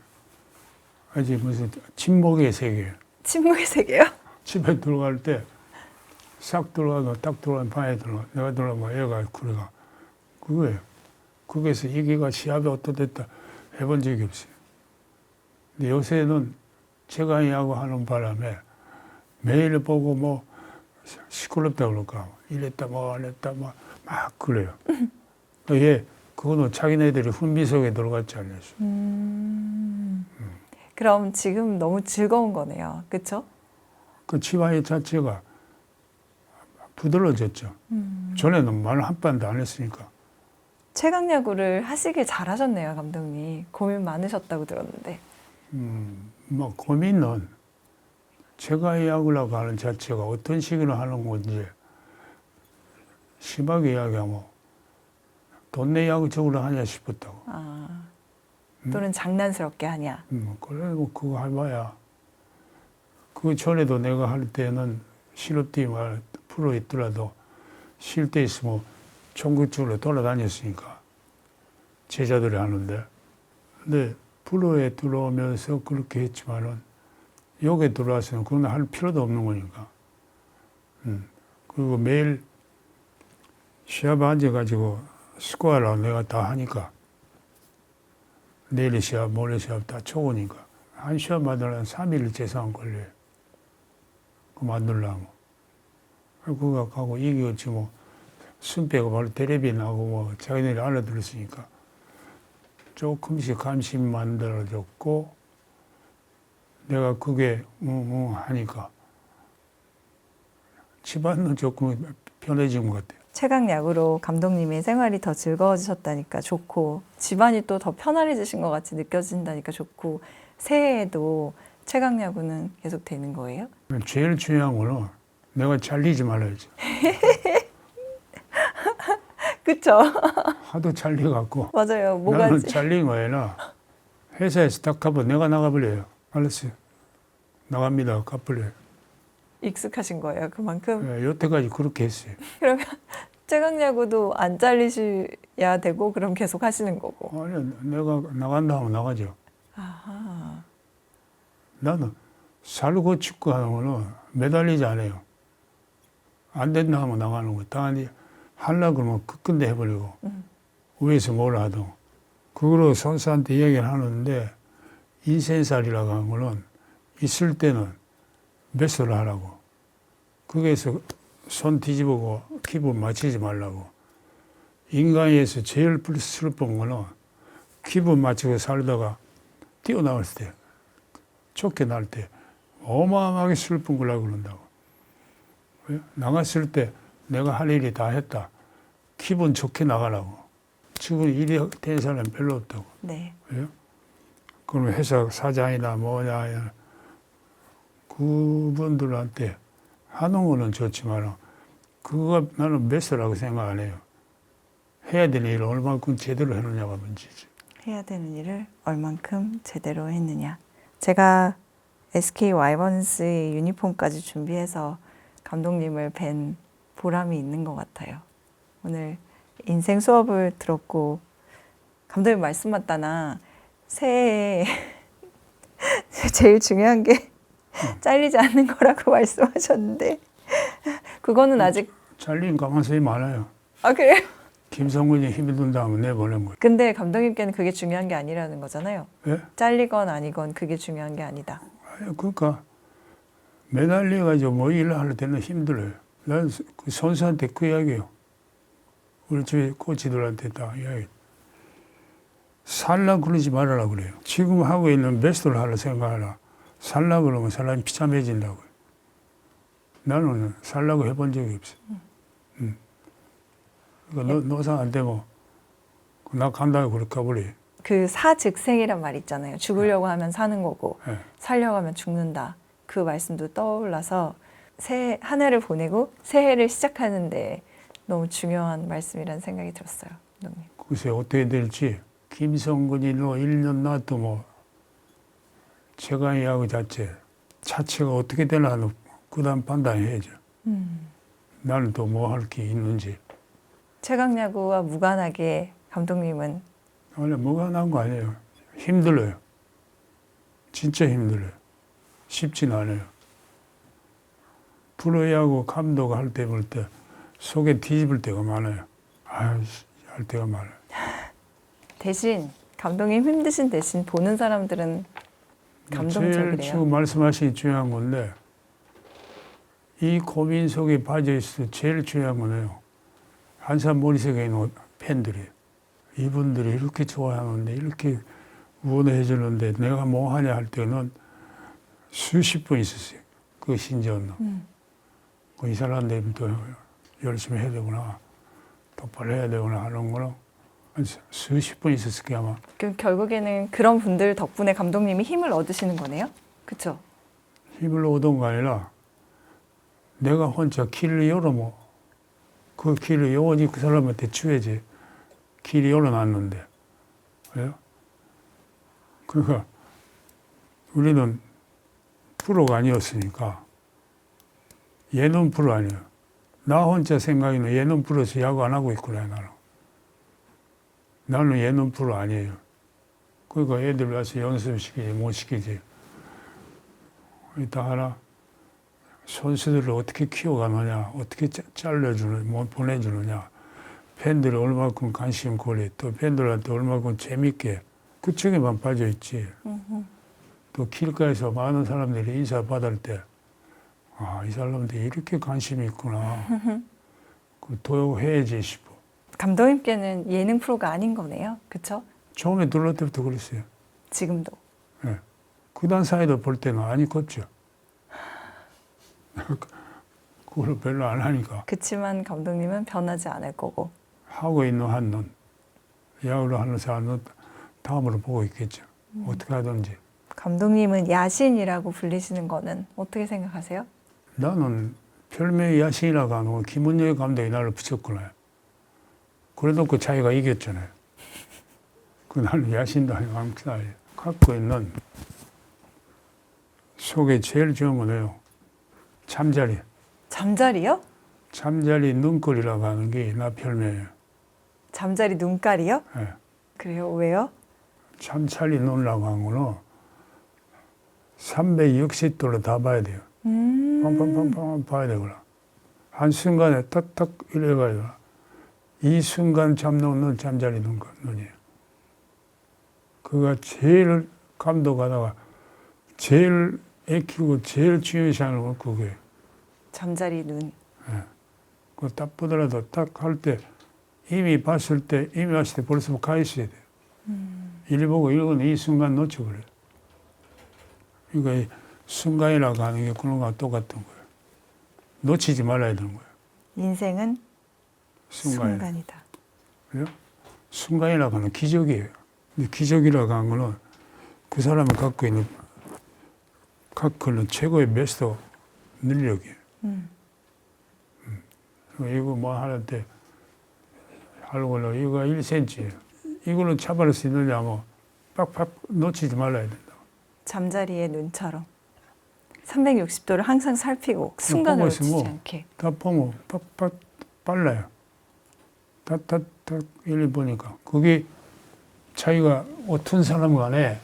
[SPEAKER 2] 아직 무슨 침묵의 세계예요.
[SPEAKER 1] 침묵의 세계요?
[SPEAKER 2] 집에 들어갈 때 싹 들어가고 딱 들어가면 방에 들어가. 내가 들어가면 애가 그래가. 그거예요. 거기서 이기가 시합이 어떻됐다 해본 적이 없어요. 근데 요새는 제가 야구하는 바람에 매일 보고 뭐 시끄럽다 그럴까. 이랬다 뭐 안 했다 뭐 막 그래요. 얘 그거는 자기네들이 훈비 속에 들어갔지 않았어.
[SPEAKER 1] 그럼 지금 너무 즐거운 거네요. 그렇죠?
[SPEAKER 2] 그 집안의 자체가 부드러워졌죠. 전에는 말 한 번도 안 했으니까.
[SPEAKER 1] 최강 야구를 하시길 잘하셨네요, 감독님. 고민 많으셨다고 들었는데.
[SPEAKER 2] 뭐 고민은 제가 야구라고 하는 자체가 어떤 식으로 하는 건지 심하게 이야기하면 돈내 야구 쪽으로 하냐 싶었다고.
[SPEAKER 1] 또는 장난스럽게 하냐.
[SPEAKER 2] 그래 뭐 그거 해봐야. 그 전에도 내가 할 때는 실업팀 프로 있더라도 쉴 때 있으면 전국적으로 돌아다녔으니까 제자들이 하는데. 근데 프로에 들어오면서 그렇게 했지만은 여기에 들어와서는 그건 할 필요도 없는 거니까. 그리고 매일 시합 앉아가지고 스코어를 내가 다 하니까 내일 시합, 모레 시합 다 쳐오니까 한 시합 만들려면 3일 재산 걸려요. 그거 만들려면. 그거 가고 이겼지 뭐 숨 빼고 바로 텔레비 나고 뭐 자기네들이 알아들었으니까 조금씩 감심 만들어줬고 내가 그게 하니까 집안은 조금 편해진 것 같아요.
[SPEAKER 1] 최강 야구로 감독님의 생활이 더 즐거워지셨다니까 좋고 집안이 또 더 편안해지신 것 같이 느껴진다니까 좋고 새해에도 최강 야구는 계속 되는 거예요?
[SPEAKER 2] 제일 중요한 거는 내가 잘리지 말아야지.
[SPEAKER 1] 그쵸?
[SPEAKER 2] 하도 잘려갖고
[SPEAKER 1] 맞아요.
[SPEAKER 2] 나는
[SPEAKER 1] 뭐가지?
[SPEAKER 2] 잘린 거 아니라 회사에서 딱 가면 내가 나가버려요. 알았어요. 나갑니다. 가버려요.
[SPEAKER 1] 익숙하신 거예요. 그만큼.
[SPEAKER 2] 네, 여태까지 그렇게 했어요.
[SPEAKER 1] 그러면 최강 야구도 안 잘리셔야 되고 그럼 계속 하시는 거고.
[SPEAKER 2] 아니, 내가 나간다 하면 나가죠.
[SPEAKER 1] 아하.
[SPEAKER 2] 나는 살고 축구 하는 거는 매달리지 않아요. 안 된다 하면 나가는 거. 당연히 하려고 그러면 끝끝내 해버리고 위에서 뭘 하든. 그거로 선수한테 이야기를 하는데 인생살이라고 하는 거는 있을 때는 매수를 하라고. 거기에서 손 뒤집고 기분 맞추지 말라고. 인간에서 제일 슬픈 거는 기분 맞추고 살다가 뛰어나올 때, 쫓겨날 때 어마어마하게 슬픈 거라고 그런다고. 왜? 나갔을 때 내가 할 일이 다 했다. 기분 좋게 나가라고. 지금 일이 된 사람은 별로 없다고.
[SPEAKER 1] 네.
[SPEAKER 2] 왜? 그럼 회사 사장이나 뭐냐 그분들한테 하는 거는 좋지만 그거 나는 매스라고 생각 안 해요. 해야 되는 일을 얼마큼 제대로 해놓냐가 문제지.
[SPEAKER 1] 해야 되는 일을 얼만큼 제대로 했느냐. 제가 SK 와이번스의 유니폼까지 준비해서 감독님을 뵌 보람이 있는 것 같아요. 오늘 인생 수업을 들었고 감독님 말씀 맞다나 새해에 제일 중요한 게 잘리지 않는 거라고 말씀하셨는데 그거는 아직
[SPEAKER 2] 잘린 가만히 많아요.
[SPEAKER 1] 아 그래요?
[SPEAKER 2] 김성근이 힘이 든다 하면 내보낸 거예요.
[SPEAKER 1] 근데 감독님께는 그게 중요한 게 아니라는 거잖아요.
[SPEAKER 2] 예?
[SPEAKER 1] 잘리건 아니건 그게 중요한 게 아니다.
[SPEAKER 2] 아니, 그러니까 매달려가지고 뭐 일을 할 때는 힘들어요. 난 그 선수한테 그 이야기예요. 우리 집에 코치들한테 다 이야기. 살라 그러지 말아라 그래요. 지금 하고 있는 베스트를 하려 생각하라. 살라 그러면 사람이 비참해진다고요. 나는 살라고 해본 적이 없어요. 그러니까 노상 안 되면 나 간다고 그렇게 가버려.
[SPEAKER 1] 그 사즉생이란 말 있잖아요. 죽으려고 하면 사는 거고
[SPEAKER 2] 예.
[SPEAKER 1] 살려고 하면 죽는다. 그 말씀도 떠올라서 새해 한 해를 보내고 새해를 시작하는데 너무 중요한 말씀이라는 생각이 들었어요. 감독님.
[SPEAKER 2] 글쎄 어떻게 될지 김성근이 너 1년 놔도 뭐 최강희하고 자체가 어떻게 되나 그 다음 판단해야죠. 나는 또 뭐 할 게 있는지.
[SPEAKER 1] 최강야구와 무관하게 감독님은
[SPEAKER 2] 원래 뭐가 난 거 아니에요. 힘들어요. 진짜 힘들어요. 쉽진 않아요. 프로야구 감독 할 때 볼 때 속에 뒤집을 때가 많아요. 아이씨, 할 때가 많아요.
[SPEAKER 1] 대신 감독님 힘드신 대신 보는 사람들은
[SPEAKER 2] 제일
[SPEAKER 1] 감동적이래요.
[SPEAKER 2] 지금 말씀하신 중요한 건데 이 고민 속에 빠져 있어 제일 중요한 거네요. 한산 머릿속에 있는 팬들이 이분들이 이렇게 좋아하는데 이렇게 응원해 주는데 내가 뭐 하냐 할 때는 수십 번 있었어요. 그 신전. 이 사람들이 또 열심히 해야 되구나. 똑바로 해야 되구나 하는 거는 한 수십 번 있었을 거야 아마.
[SPEAKER 1] 그럼 결국에는 그런 분들 덕분에 감독님이 힘을 얻으시는 거네요? 그렇죠?
[SPEAKER 2] 힘을 얻은 거 아니라 내가 혼자 길을 열어뭐 그 길을 영원히 그 사람한테 주야지. 길이 열어놨는데. 왜요? 그러니까 우리는 프로가 아니었으니까 예능 프로 아니에요. 나 혼자 생각에는 예능 프로에서 야구 안 하고 있구나 나는. 나는 예능 프로 아니에요. 그러니까 애들 와서 연습시키지 못 시키지. 이따 하나 선수들을 어떻게 키워가느냐, 어떻게 잘라주느냐, 뭐 보내주느냐, 팬들이 얼마큼 관심 걸리, 또 팬들한테 얼마큼 재밌게 그쪽에만 빠져있지. 또 길가에서 많은 사람들이 인사받을 때, 아, 이 사람들이 이렇게 관심이 있구나. 그 도용해야지 싶어.
[SPEAKER 1] 감독님께는 예능 프로가 아닌 거네요. 그렇죠?
[SPEAKER 2] 처음에 들어올 때부터 그랬어요.
[SPEAKER 1] 지금도.
[SPEAKER 2] 예. 구단 사이도 볼 때는 아니겠죠. 그걸 별로 안 하니까.
[SPEAKER 1] 그렇지만 감독님은 변하지 않을 거고.
[SPEAKER 2] 하고 있는 한은 야구를 하는 사람은 다음으로 보고 있겠죠. 어떻게 하든지.
[SPEAKER 1] 감독님은 야신이라고 불리시는 거는 어떻게 생각하세요?
[SPEAKER 2] 나는 별명이 야신이라고 하는 건 김은영 감독이 나를 붙였구나. 그래놓고 자기가 이겼잖아요. 그 나는 야신도 아니고 아무튼 아니에요. 갖고 있는 속에 제일 좋은 거네요. 잠자리.
[SPEAKER 1] 잠자리요?
[SPEAKER 2] 잠자리 눈꼴이라고 하는 게 나 별명이에요.
[SPEAKER 1] 잠자리 눈깔이요?
[SPEAKER 2] 예.
[SPEAKER 1] 그래요? 왜요?
[SPEAKER 2] 잠자리 놓으려고 한 거는 360도로 다 봐야 돼요. 팡팡팡팡 봐야 되구나. 한순간에 딱딱 이래가지고 이 순간 잠놓는 잠자리 눈이에요. 그가 제일 감독하다가 제일 애키고 제일 중요시하는 건 그게.
[SPEAKER 1] 잠자리 눈.
[SPEAKER 2] 그거 딱 보더라도 딱 할 때 이미 봤을 때 벌써 가 있어야 돼요. 일 보고 이건 이 순간 놓쳐버려요. 그러니까 이 순간이라고 하는 게 그런 거랑 똑같은 거예요. 놓치지 말아야 되는 거예요.
[SPEAKER 1] 인생은
[SPEAKER 2] 순간이에요.
[SPEAKER 1] 순간이다.
[SPEAKER 2] 그래요? 순간이라고 하는 기적이에요. 근데 기적이라고 하는 거는 그 사람이 갖고 있는 최고의 베스트 능력이에요. 이거 뭐 하는데 하려고 이거 1cm예요. 이거는 잡아낼 수 있느냐 뭐 빡빡 놓치지 말아야 된다.
[SPEAKER 1] 잠자리의 눈처럼 360도를 항상 살피고 순간을 놓치지
[SPEAKER 2] 뭐
[SPEAKER 1] 않게.
[SPEAKER 2] 다 보면 빡빡 빨라요. 딱 일을 보니까 그게 자기가 어떤 사람 간에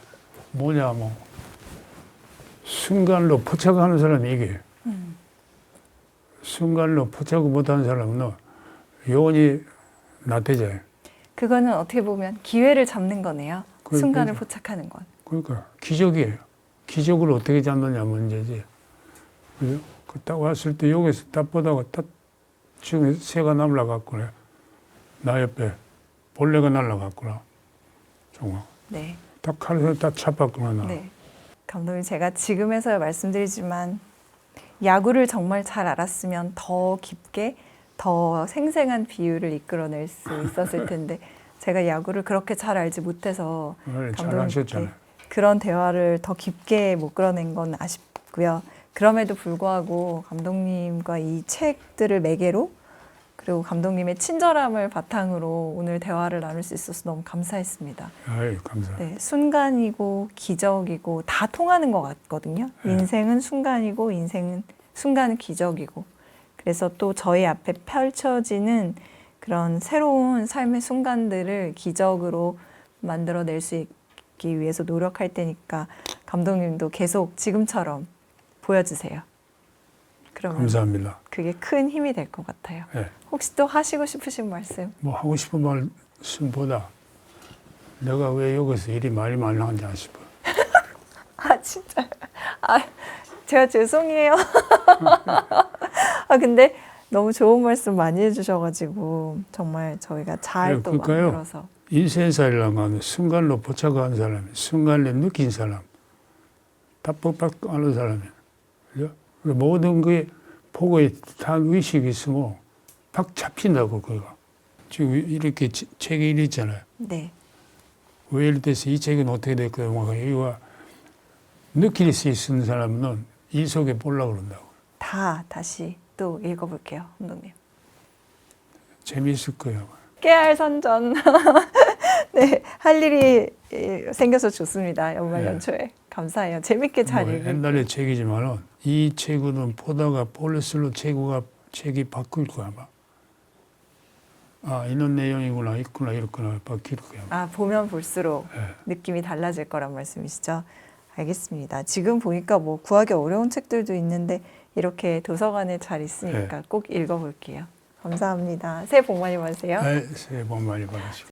[SPEAKER 2] 뭐냐 뭐 순간로 포착하는 사람이 이겨요. 순간로 포착을 못하는 사람은 영원히 나태자예요.
[SPEAKER 1] 그거는 어떻게 보면 기회를 잡는 거네요. 순간을
[SPEAKER 2] 그러니까.
[SPEAKER 1] 포착하는 건.
[SPEAKER 2] 그러니까 기적이에요. 기적을 어떻게 잡느냐 문제지. 그죠? 딱 왔을 때 여기서 딱 보다가 딱 지금 새가 날아갔구나. 나 옆에 벌레가 날아갔구나. 정말.
[SPEAKER 1] 네.
[SPEAKER 2] 딱 칼에서 딱 잡았구나. 나.
[SPEAKER 1] 네. 감독님, 제가 지금에서야 말씀드리지만 야구를 정말 잘 알았으면 더 깊게 더 생생한 비유를 이끌어낼 수 있었을 텐데 제가 야구를 그렇게 잘 알지 못해서
[SPEAKER 2] 잘
[SPEAKER 1] 감독님께
[SPEAKER 2] 하셨잖아요.
[SPEAKER 1] 그런 대화를 더 깊게 못 끌어낸 건 아쉽고요. 그럼에도 불구하고 감독님과 이 책들을 매개로 그리고 감독님의 친절함을 바탕으로 오늘 대화를 나눌 수 있어서 너무 감사했습니다.
[SPEAKER 2] 아유, 감사합니다.
[SPEAKER 1] 네, 순간이고 기적이고 다 통하는 것 같거든요.
[SPEAKER 2] 네.
[SPEAKER 1] 인생은 순간이고 순간은 기적이고 그래서 또 저희 앞에 펼쳐지는 그런 새로운 삶의 순간들을 기적으로 만들어낼 수 있기 위해서 노력할 테니까 감독님도 계속 지금처럼 보여주세요. 그러면
[SPEAKER 2] 감사합니다.
[SPEAKER 1] 그게 큰 힘이 될 것 같아요.
[SPEAKER 2] 네.
[SPEAKER 1] 혹시 또 하시고 싶으신 말씀?
[SPEAKER 2] 뭐 하고 싶은 말씀보다 내가 왜 여기서 일이 많이 하는지 싶어요.
[SPEAKER 1] 아 진짜 제가 죄송해요. 근데 너무 좋은 말씀 많이 해주셔가지고 정말 저희가 잘 또
[SPEAKER 2] 그러니까요.
[SPEAKER 1] 만들어서
[SPEAKER 2] 인생살이라는 건 순간로 포착한 사람, 순간에 느낀 사람, 답답 하는 사람이에요. 그죠? 모든 게 보고에 다 의식이 있으면 팍 잡힌다고 그거. 지금 이렇게 책이 이리 있잖아요.
[SPEAKER 1] 네.
[SPEAKER 2] 왜 이리 돼서 이 책은 어떻게 될까요? 이거 느낄 수 있는 사람은 이 속에 보려고 그런다고.
[SPEAKER 1] 다시 또 읽어볼게요, 감독님.
[SPEAKER 2] 재미있을 거예요.
[SPEAKER 1] 깨알 선전. 네, 할 일이 생겨서 좋습니다. 연말
[SPEAKER 2] 네.
[SPEAKER 1] 연초에. 감사해요. 재밌게 잘
[SPEAKER 2] 뭐
[SPEAKER 1] 읽을게요.
[SPEAKER 2] 옛날의 책이지만은 이 책은 보다가 볼수록 책이 바뀔 거야 아마. 아 이런 내용이구나 있구나 이렇구나 바뀔 거야.
[SPEAKER 1] 보면 볼수록
[SPEAKER 2] 네.
[SPEAKER 1] 느낌이 달라질 거란 말씀이시죠? 알겠습니다. 지금 보니까 뭐 구하기 어려운 책들도 있는데 이렇게 도서관에 잘 있으니까 꼭 읽어볼게요. 감사합니다. 새해 복 많이 받으세요.
[SPEAKER 2] 네, 새해 복 많이 받으시고.